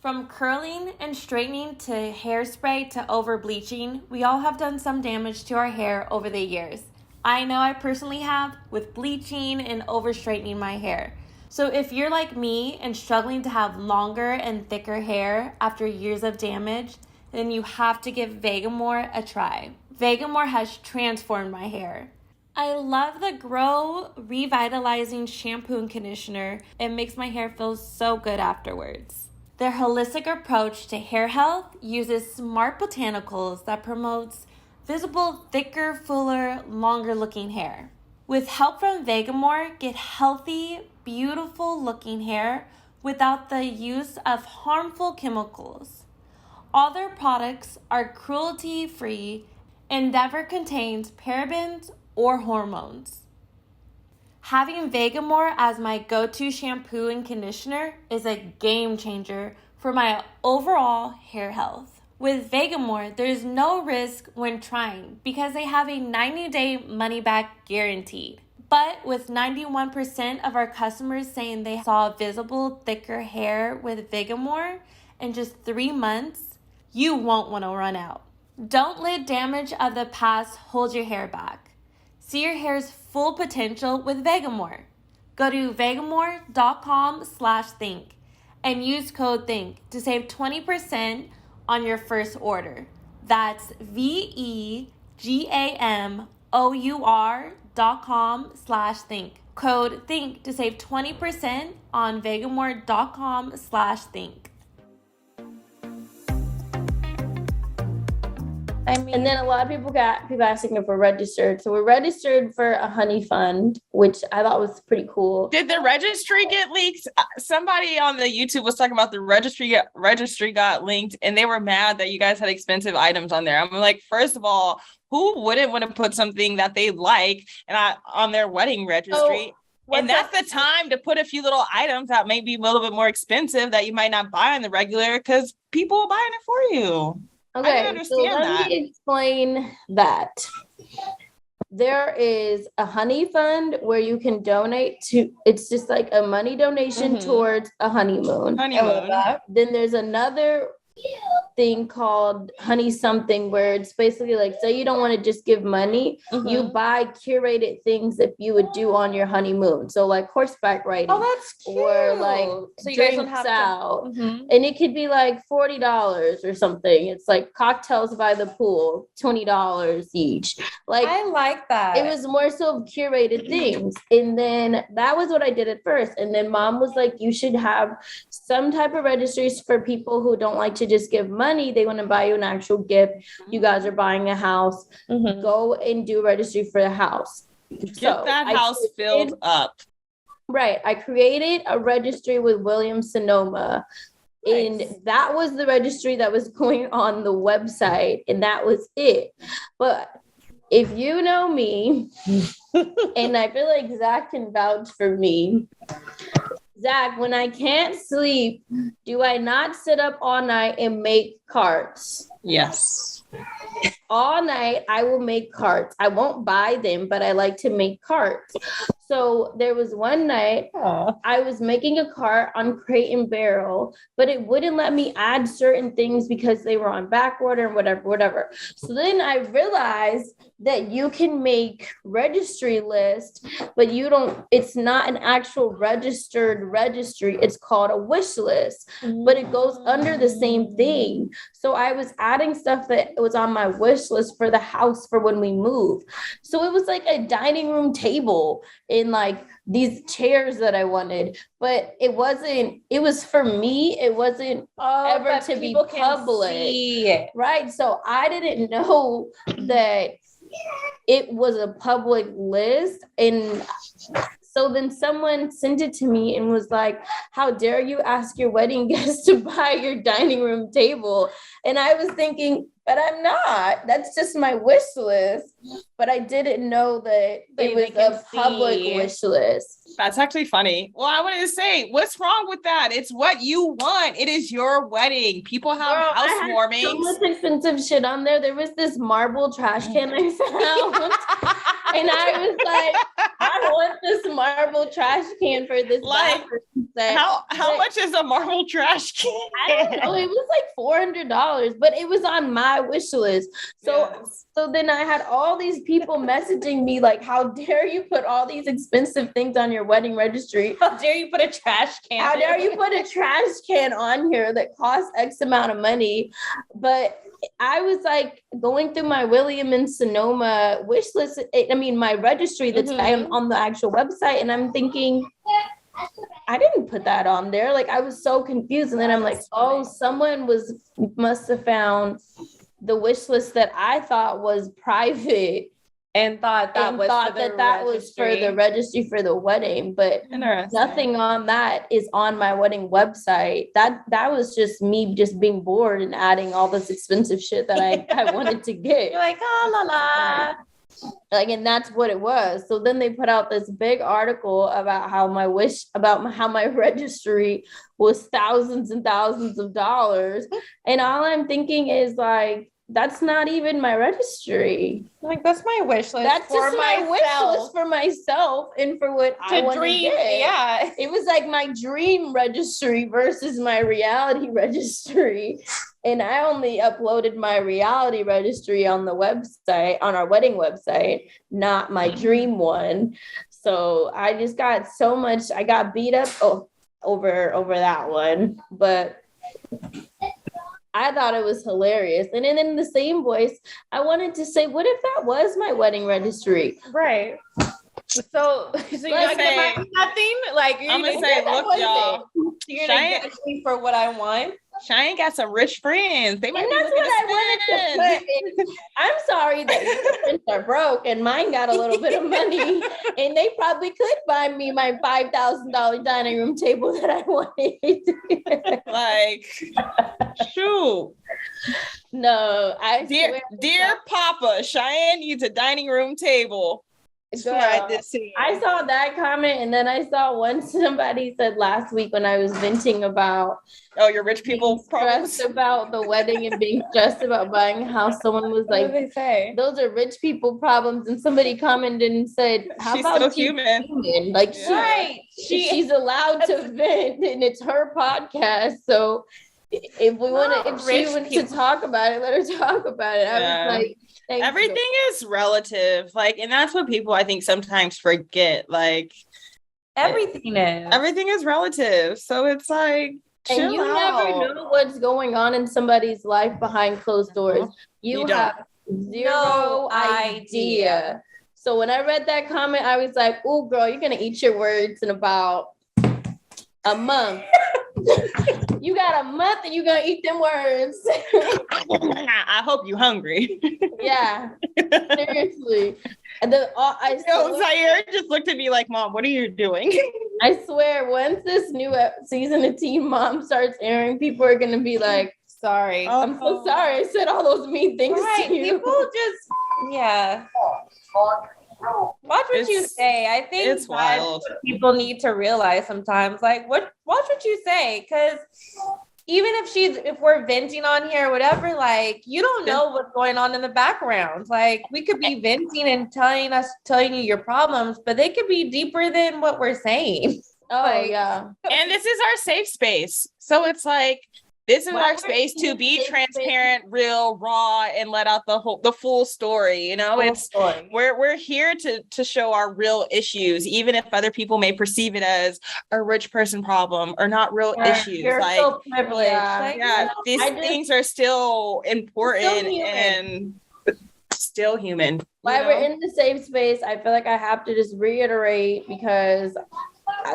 From curling and straightening to hairspray to over bleaching, we all have done some damage to our hair over the years. I know I personally have with bleaching and over straightening my hair. So if you're like me and struggling to have longer and thicker hair after years of damage, then you have to give Vegamore a try. Vegamore has transformed my hair. I love the Grow Revitalizing Shampoo and Conditioner. It makes my hair feel so good afterwards. Their holistic approach to hair health uses smart botanicals that promotes visible, thicker, fuller, longer looking hair. With help from Vegamore, get healthy, beautiful looking hair without the use of harmful chemicals. All their products are cruelty free and never contains parabens or hormones. Having Vegamore as my go-to shampoo and conditioner is a game changer for my overall hair health. With Vegamore, there's no risk when trying because they have a 90-day money-back guaranteed. But with 91% of our customers saying they saw visible, thicker hair with Vegamore in just 3 months, you won't want to run out. Don't let damage of the past hold your hair back. See your hair's full potential with Vegamore. Go to vegamore.com/think and use code THINK to save 20% on your first order. That's vegamor.com/think. Code THINK to save 20% on vegamore.com/think. And then a lot of people asking if we're registered. So we're registered for a honey fund, which I thought was pretty cool. Did the registry get leaked? Somebody on the YouTube was talking about the registry got linked, and they were mad that you guys had expensive items on there. I'm like, first of all, who wouldn't want to put something that they like on their wedding registry? And that's the time to put a few little items that may be a little bit more expensive that you might not buy on the regular because people are buying it for you. Okay, so let me explain that. There is a honey fund where you can donate to, it's just like a money donation towards a honeymoon. Then there's another thing called honey something where it's basically like, say you don't want to just give money, you buy curated things that you would do on your honeymoon. So like horseback riding. Oh, that's cute. Or like so you guys don't drinks have out. And it could be like $40 or something. It's like cocktails by the pool, $20 each. Like I like that. It was more so of curated things. And then that was what I did at first. And then mom was like, you should have some type of registries for people who don't like to just give money. They want to buy you an actual gift. You guys are buying a house. Go and do a registry for the house. Get that house filled up. Right. I created a registry with Williams-Sonoma. Nice. And that was the registry that was going on the website. And that was it. But if you know me, and I feel like Zach can vouch for me, Zach, when I can't sleep, do I not sit up all night and make cards? Yes. All night, I will make cards. I won't buy them, but I like to make cards. So there was one night I was making a cart on Crate and Barrel, but it wouldn't let me add certain things because they were on back order and whatever. So then I realized that you can make registry list, but it's not an actual registered registry. It's called a wish list, but it goes under the same thing. So I was adding stuff that was on my wish list for the house for when we move. So it was like a dining room table in like these chairs that I wanted, but it was for me. It wasn't ever to be public. Right. So I didn't know that it was a public list. And so then someone sent it to me and was like, how dare you ask your wedding guests to buy your dining room table? And I was thinking, but I'm not. That's just my wish list. But I didn't know that it was a public wish list. That's actually funny. Well, I wanted to say, what's wrong with that? It's what you want. It is your wedding. People have housewarmings. So much expensive shit on there. There was this marble trash can I found. And I was like, I want this marble trash can for this. Like, how much is a marble trash can? I don't know. It was like $400, but it was on my wish list. So then I had all these people messaging me like, how dare you put all these expensive things on your wedding registry? How dare you put a trash can? How dare you put a trash can on here that costs X amount of money? But I was like going through my Williams-Sonoma wish list. My registry that's on the actual website. And I'm thinking, I didn't put that on there. Like I was so confused. And then I'm like, someone must have found the wish list that I thought was private and thought that was for the registry for the wedding, but nothing on that is on my wedding website. That was just me just being bored and adding all this expensive shit that I wanted to get. You're like, la la. Like, and that's what it was. So then they put out this big article about how my registry was thousands and thousands of dollars. And all I'm thinking is like, that's not even my registry. Like, that's my wish list. That's just my wish list for myself and for what I want to get. Yeah. It was like my dream registry versus my reality registry. And I only uploaded my reality registry on the website, on our wedding website, not my dream one. So I just got I got beat up over that one. But I thought it was hilarious. And then in the same voice, I wanted to say, what if that was my wedding registry? Right. So you're like, am I nothing? Like, I'm going to say, look, y'all. You're going to judge me for what I want? Cheyenne got some rich friends. They might be looking to wanted to put. I'm sorry that your friends are broke and mine got a little bit of money and they probably could buy me my $5,000 dining room table that I wanted. Like, shoot. No, Dear Papa, Cheyenne needs a dining room table. Girl, I saw that comment, and then I saw one somebody said last week when I was venting about your rich people problems stressed about the wedding and being stressed about buying a house. Someone was like, What did they say? "Those are rich people problems," and somebody commented and said, "How she's about still she's human?" Like Right. she's allowed to vent, and it's her podcast, so." If we want to, if she wants to talk about it, let her talk about it. I was like, everything is relative. Like, and that's what people I think sometimes forget. Like, everything is relative. So it's like, chill and you out. never know what's going on in somebody's life behind closed doors. You have zero idea. So when I read that comment, I was like, "Oh, girl, you're gonna eat your words in about a month." You got a month and you're gonna eat them words. I hope you hungry. Yeah, seriously. And then Zaire just looked at me like, "Mom, what are you doing?" I swear, once this new season of Teen Mom starts airing, people are gonna be like, "Sorry, I'm so sorry. I said all those mean things to you." People just, watch what you say. I think it's wild. What people need to realize sometimes, like, watch what you say, because even if we're venting on here or whatever, like, you don't know what's going on in the background. Like, we could be venting and telling you your problems, but they could be deeper than what we're saying. Oh, yeah. And this is our safe space. So it's like, this is our space to be transparent, real, raw, and let out the full story. You know, we're here to show our real issues, even if other people may perceive it as a rich person problem or not real issues. You're like, so privileged. These things are still important and still human. While we're in the safe space, I feel like I have to just reiterate, because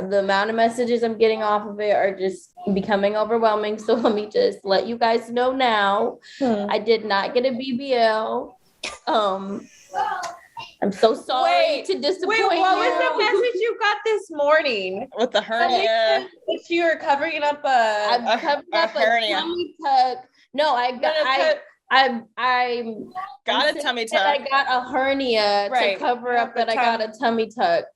the amount of messages I'm getting off of it are just becoming overwhelming. So let me just let you guys know now. I did not get a BBL. I'm so sorry to disappoint you. What was the message you got this morning? With the hernia. You were covering up I'm covering up hernia. A tummy tuck. No, I got a tummy tuck. I got a hernia to cover up that I got a tummy tuck.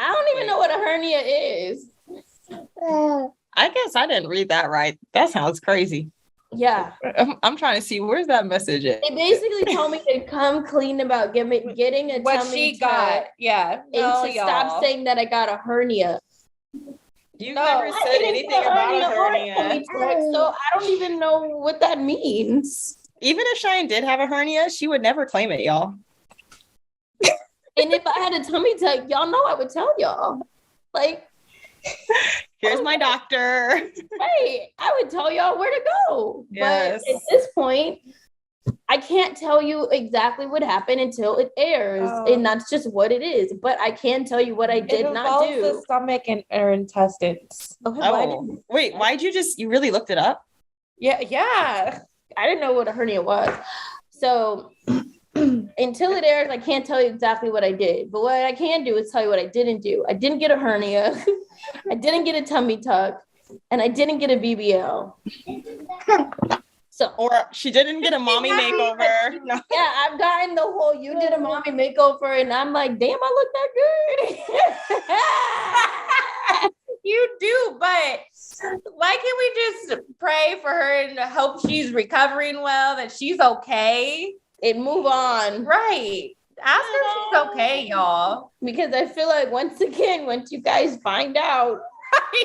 I don't even know what a hernia is. I guess I didn't read that right. That sounds crazy. Yeah. I'm trying to see, where's that message at? They basically told me to come clean about getting a what tummy she got. Yeah. And to stop saying that I got a hernia. You never said anything about a hernia. So I don't even know what that means. Even if Cheyenne did have a hernia, she would never claim it, y'all. And if I had a tummy tuck, y'all know I would tell y'all. Like, here's my doctor. Right. I would tell y'all where to go. Yes. But at this point, I can't tell you exactly what happened until it airs. And that's just what it is. But I can tell you what I did not do. The stomach and or intestines. Wait, why'd you really looked it up? Yeah. I didn't know what a hernia was. So until it airs, I can't tell you exactly what I did. But what I can do is tell you what I didn't do. I didn't get a hernia. I didn't get a tummy tuck. And I didn't get a BBL. Or she didn't get a mommy makeover. No. Yeah, I've gotten the whole you did a mommy makeover, and I'm like, damn, I look that good. You do, but why can't we just pray for her and hope she's recovering well, that she's okay? And move on. Right. Ask her if she's okay, y'all. Because I feel like once you guys find out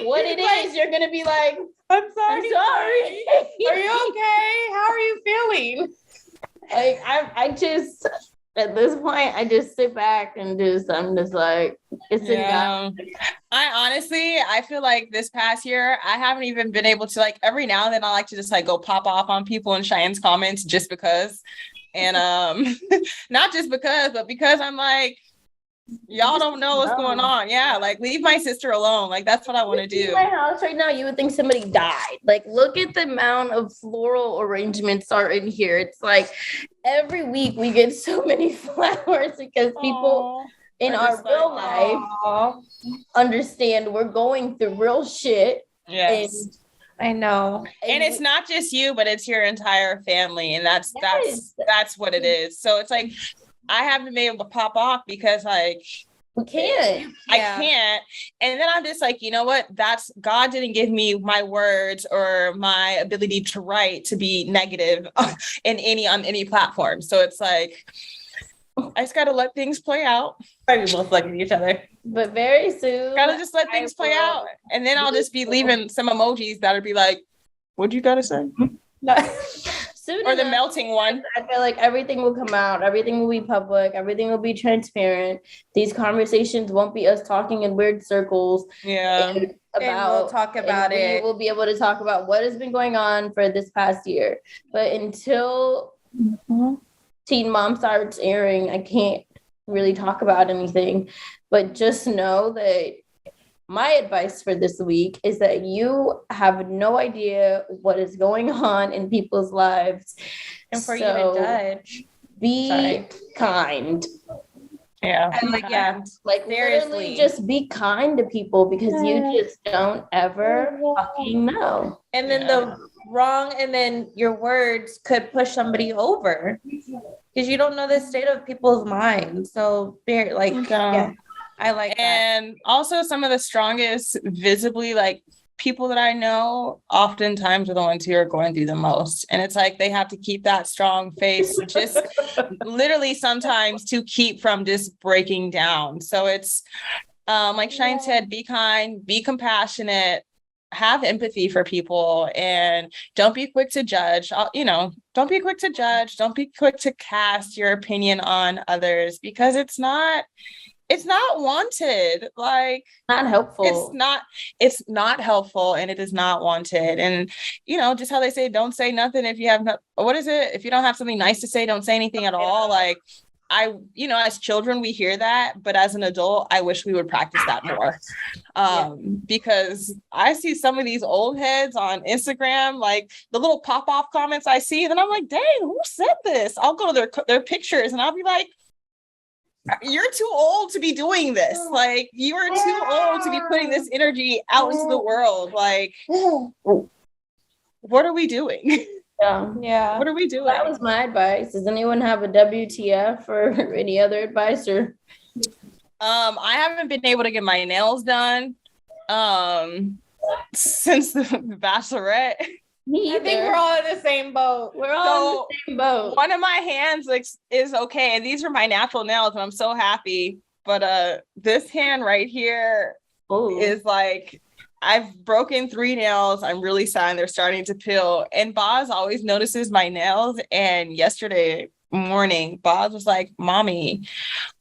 what it is, you're gonna be like, I'm sorry. Are you okay? How are you feeling? Like I just at this point I just sit back and I'm just like, it's enough. I feel like this past year I haven't even been able to, like, every now and then I like to just like go pop off on people in Cheyenne's comments just because. And not just because, but because I'm like, y'all don't know what's going on. Yeah, like, leave my sister alone. Like, that's what I want to do. In my house right now, you would think somebody died. Like, look at the amount of floral arrangements are in here. It's like every week we get so many flowers because people in our real life understand we're going through real shit. Yes. I know. And it's not just you, but it's your entire family. And that's what it is. So it's like, I haven't been able to pop off because like We can't. I can't. And then I'm just like, you know what? That's God didn't give me my words or my ability to write to be negative on any platform. So it's like I just gotta let things play out. Probably both looking at each other. But very soon. Gotta just let things play out. And then I'll just be leaving some emojis that'll be like, what'd you gotta say? Soon Or the enough, melting one. I feel like everything will come out. Everything will be public. Everything will be transparent. These conversations won't be us talking in weird circles. Yeah. And we'll talk about it. We will be able to talk about what has been going on for this past year. But until Teen Mom starts airing, I can't really talk about anything. But just know that my advice for this week is that you have no idea what is going on in people's lives. And for you to judge. Be kind. Yeah. And like, yeah. Like literally just be kind to people because you just don't ever fucking know. And then the wrong and then your words could push somebody over because you don't know the state of people's minds. So I like that. And also some of the strongest visibly like people that I know oftentimes are the ones who are going through the most. And it's like they have to keep that strong face just literally sometimes to keep from just breaking down. So it's like Cheyenne said, be kind, be compassionate, have empathy for people, and don't be quick to judge. Don't be quick to judge. Don't be quick to cast your opinion on others because it's not wanted. Like Not helpful. It's not helpful and it is not wanted. And just how they say, don't say nothing if you have what is it? If you don't have something nice to say, don't say anything at all. Like as children, we hear that, but as an adult, I wish we would practice that more. Because I see some of these old heads on Instagram, like the little pop-off comments I see, and I'm like, dang, who said this? I'll go to their pictures and I'll be like, you're too old to be doing this. Like, you are too old to be putting this energy out into the world. Like, what are we doing? Yeah. What are we doing? That was my advice. Does anyone have a WTF or any other advice? Or I haven't been able to get my nails done since the Bachelorette. I think we're all in the same boat. We're all in the same boat. One of my hands is okay, and these are my natural nails, and I'm so happy. But this hand right here is like, I've broken 3 nails. I'm really sad, and they're starting to peel. And Boz always notices my nails. And yesterday morning, Boz was like, "Mommy,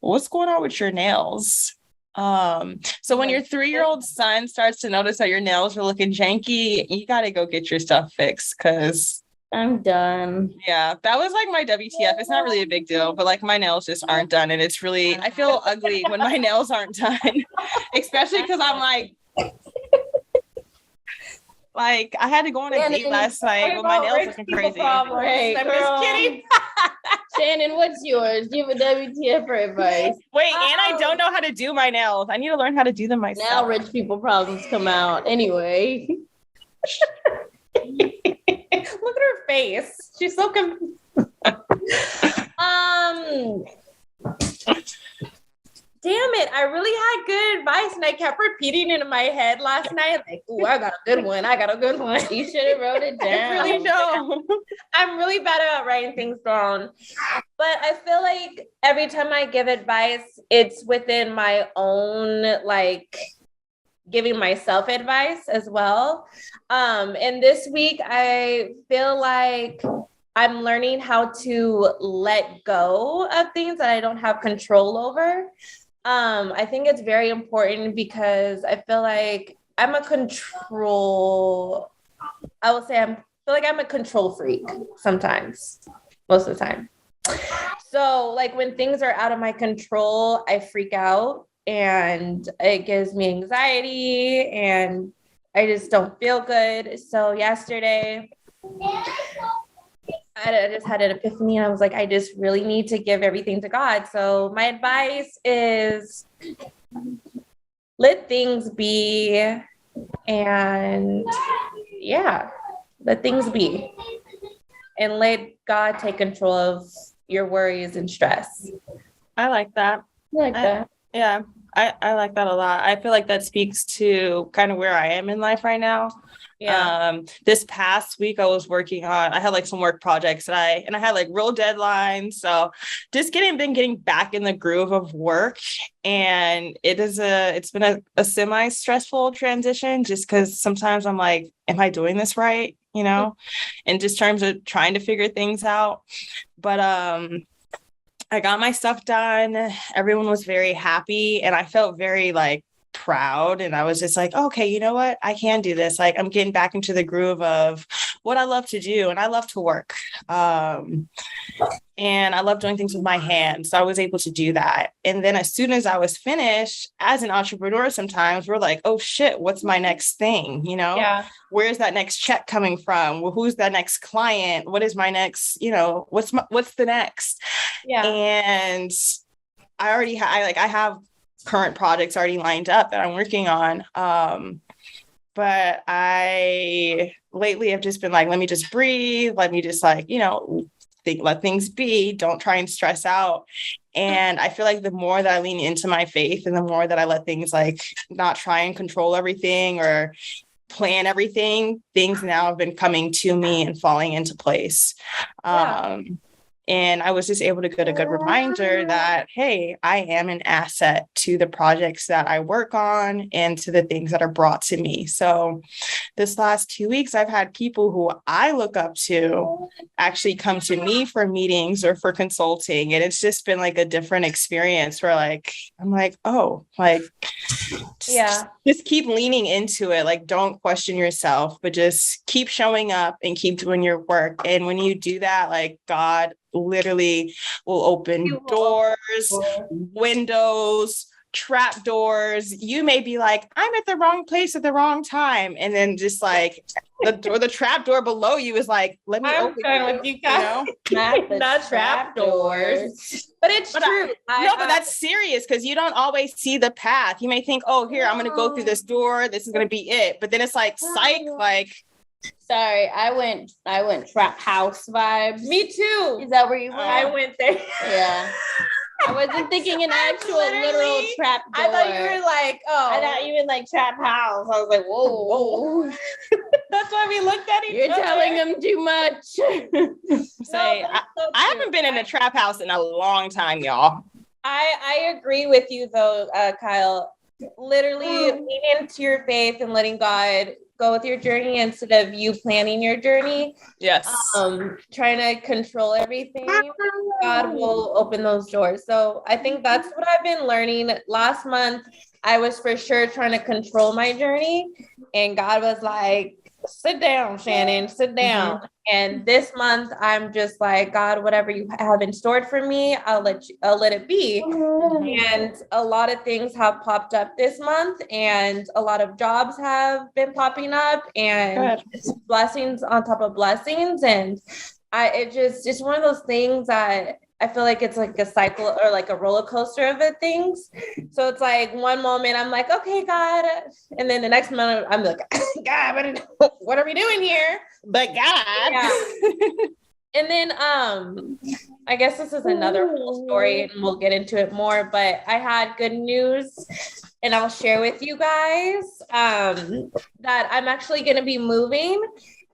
what's going on with your nails?" So when your 3-year-old son starts to notice that your nails are looking janky, you got to go get your stuff fixed because I'm done. Yeah, that was like my WTF. It's not really a big deal, but like my nails just aren't done. And it's really, I feel ugly when my nails aren't done, especially because I'm like I had to go on a date last night with my nails looking crazy. Hey, I'm just kidding. Shannon, what's yours? Do you have a WTF for advice? Wait, and I don't know how to do my nails. I need to learn how to do them myself. Now rich people problems come out. Anyway. Look at her face. She's so confused. Damn it. I really had good advice and I kept repeating it in my head last night. Like, ooh, I got a good one. You should have wrote it down. I really know. I'm really bad about writing things down. But I feel like every time I give advice, it's within my own, like, giving myself advice as well. And this week, I feel like I'm learning how to let go of things that I don't have control over. I think it's very important because I feel like I'm a control freak sometimes, most of the time. So like when things are out of my control, I freak out and it gives me anxiety and I just don't feel good. So yesterday, I just had an epiphany and I was like, I just really need to give everything to God. So my advice is let things be and let things be and let God take control of your worries and stress. I like that. I like that. Yeah, I like that a lot. I feel like that speaks to kind of where I am in life right now. Yeah. This past week I was working on, I had like some work projects and I had like real deadlines. So just getting back in the groove of work. And it's been a semi-stressful transition just because sometimes I'm like, am I doing this right? You know, in just terms of trying to figure things out. But I got my stuff done. Everyone was very happy and I felt very like proud. And I was just like, okay, you know what? I can do this. Like I'm getting back into the groove of what I love to do. And I love to work. And I love doing things with my hands. So I was able to do that. And then as soon as I was finished, as an entrepreneur, sometimes we're like, oh shit, what's my next thing? You know, Yeah. where's that next check coming from? Well, who's that next client? What is my next, what's the next? Yeah. And I already I have current projects already lined up that I'm working on. But I lately have just been like, let me just breathe. Let me just like, let things be. Don't try and stress out. And I feel like the more that I lean into my faith and the more that I let things like not try and control everything or plan everything, things now have been coming to me and falling into place. Yeah. And I was just able to get a good reminder that, hey, I am an asset to the projects that I work on and to the things that are brought to me. So this last 2 weeks, I've had people who I look up to actually come to me for meetings or for consulting. And it's just been like a different experience where like, I'm like, oh, like, just keep leaning into it. Like, don't question yourself, but just keep showing up and keep doing your work. And when you do that, like God literally will open doors, windows, trap doors. You may be like, I'm at the wrong place at the wrong time. And then just like the trap door below you is like, let me open it with you guys. Not trap doors. But it's true. But that's serious because you don't always see the path. You may think, oh, here, I'm going to go through this door. This is going to be it. But then it's like, psych, like. Sorry, I went trap house vibes. Me too. Is that where you went? I went there. Yeah. I wasn't thinking an actual literal trap door. I thought you were like, I thought you were like trap house. I was like, whoa. That's why we looked at each other. You're telling them too much. I haven't been in a trap house in a long time, y'all. I agree with you though, Kyle. Literally lean into your faith and letting God go with your journey instead of you planning your journey. Yes. Trying to control everything. God will open those doors. So I think that's what I've been learning. Last month, I was for sure trying to control my journey. And God was like, sit down, Shanan, sit down. Mm-hmm. And this month, I'm just like, God, whatever you have in store for me, I'll let it be. And a lot of things have popped up this month, and a lot of jobs have been popping up, and blessings on top of blessings. And it's one of those things that I feel like it's like a cycle or like a roller coaster of the things. So it's like one moment I'm like, okay, God. And then the next moment I'm like, God, what are we doing here? But God. Yeah. And then I guess this is another whole story and we'll get into it more, but I had good news and I'll share with you guys that I'm actually going to be moving.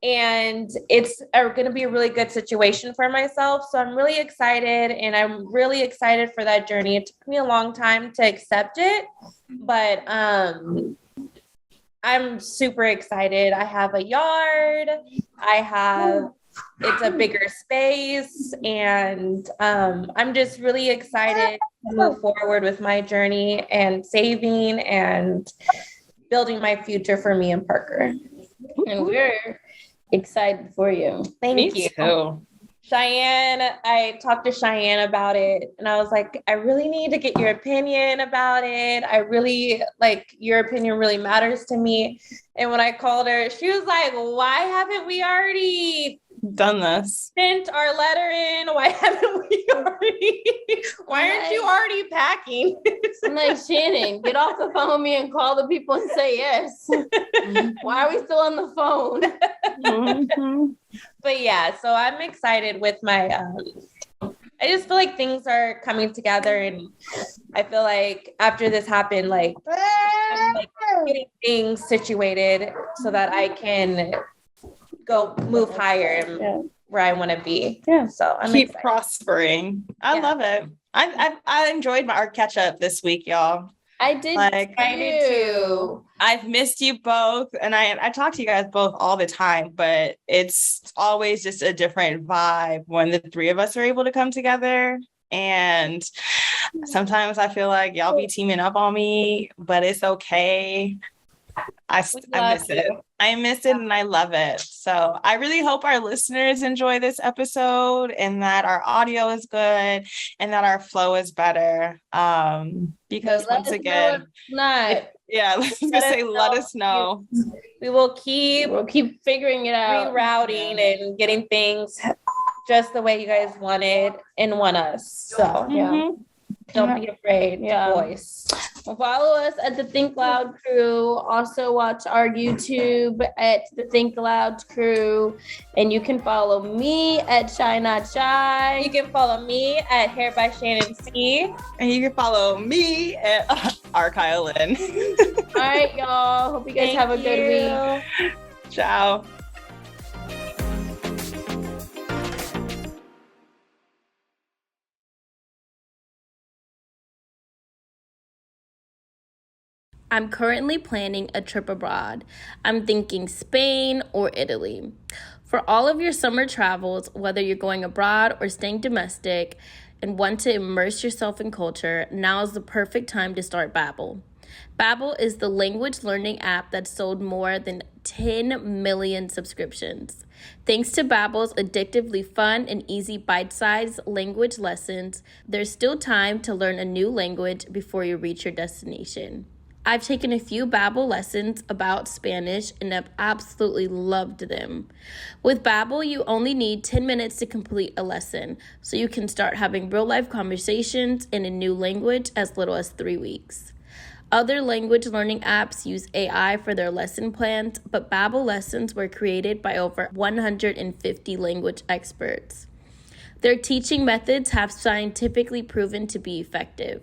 And it's going to be a really good situation for myself. So I'm really excited, and I'm really excited for that journey. It took me a long time to accept it, but I'm super excited. I have a yard. It's a bigger space, and I'm just really excited to move forward with my journey and saving and building my future for me and Parker. And we're excited for you. Thank you. Too. Cheyenne, I talked to Cheyenne about it, and I was like, I really need to get your opinion about it. I really your opinion really matters to me. And when I called her, she was like, why haven't we already done this? Sent our letter in? Why haven't we already? Why aren't you already packing? I'm like, Shanan, get off the phone with me and call the people and say yes. Why are we still on the phone? Mm-hmm. But yeah, so I'm excited with my I just feel like things are coming together, and I feel like after this happened, like I'm like getting things situated so that I can move higher and where I want to be. Yeah. So I'm Keep excited. prospering. I love it. I enjoyed our catch up this week, y'all. I did. Like, I did too. I've missed you both, and I talk to you guys both all the time, but it's always just a different vibe when the three of us are able to come together. And sometimes I feel like y'all be teaming up on me, but it's okay. I miss it. I miss it and I love it. So I really hope our listeners enjoy this episode and that our audio is good and that our flow is better. Because once again, let us know. We'll keep figuring it out, rerouting and getting things just the way you guys wanted and want us. So don't be afraid to voice. Follow us at the Think Loud Crew. Also watch our YouTube at the Think Loud Crew. And you can follow me at Shy Not Shy. You can follow me at Hair by Shanan C. And you can follow me at Archylin. All right, y'all. Hope you guys have a good week. Ciao. I'm currently planning a trip abroad. I'm thinking Spain or Italy. For all of your summer travels, whether you're going abroad or staying domestic and want to immerse yourself in culture, now is the perfect time to start Babbel. Babbel is the language learning app that sold more than 10 million subscriptions. Thanks to Babbel's addictively fun and easy bite-sized language lessons, there's still time to learn a new language before you reach your destination. I've taken a few Babbel lessons about Spanish and have absolutely loved them. With Babbel, you only need 10 minutes to complete a lesson, so you can start having real-life conversations in a new language as little as 3 weeks. Other language learning apps use AI for their lesson plans, but Babbel lessons were created by over 150 language experts. Their teaching methods have scientifically proven to be effective.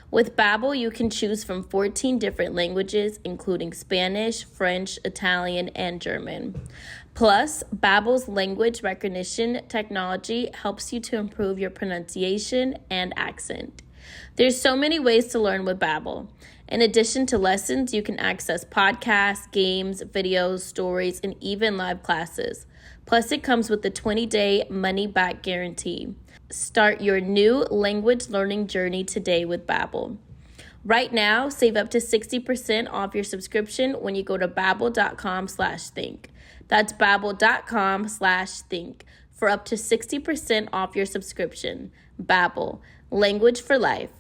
With Babbel, you can choose from 14 different languages, including Spanish, French, Italian, and German. Plus, Babbel's language recognition technology helps you to improve your pronunciation and accent. There's so many ways to learn with Babbel. In addition to lessons, you can access podcasts, games, videos, stories, and even live classes. Plus, it comes with a 20-day money-back guarantee. Start your new language learning journey today with Babbel. Right now, save up to 60% off your subscription when you go to babbel.com/think. That's babbel.com/think for up to 60% off your subscription. Babbel, language for life.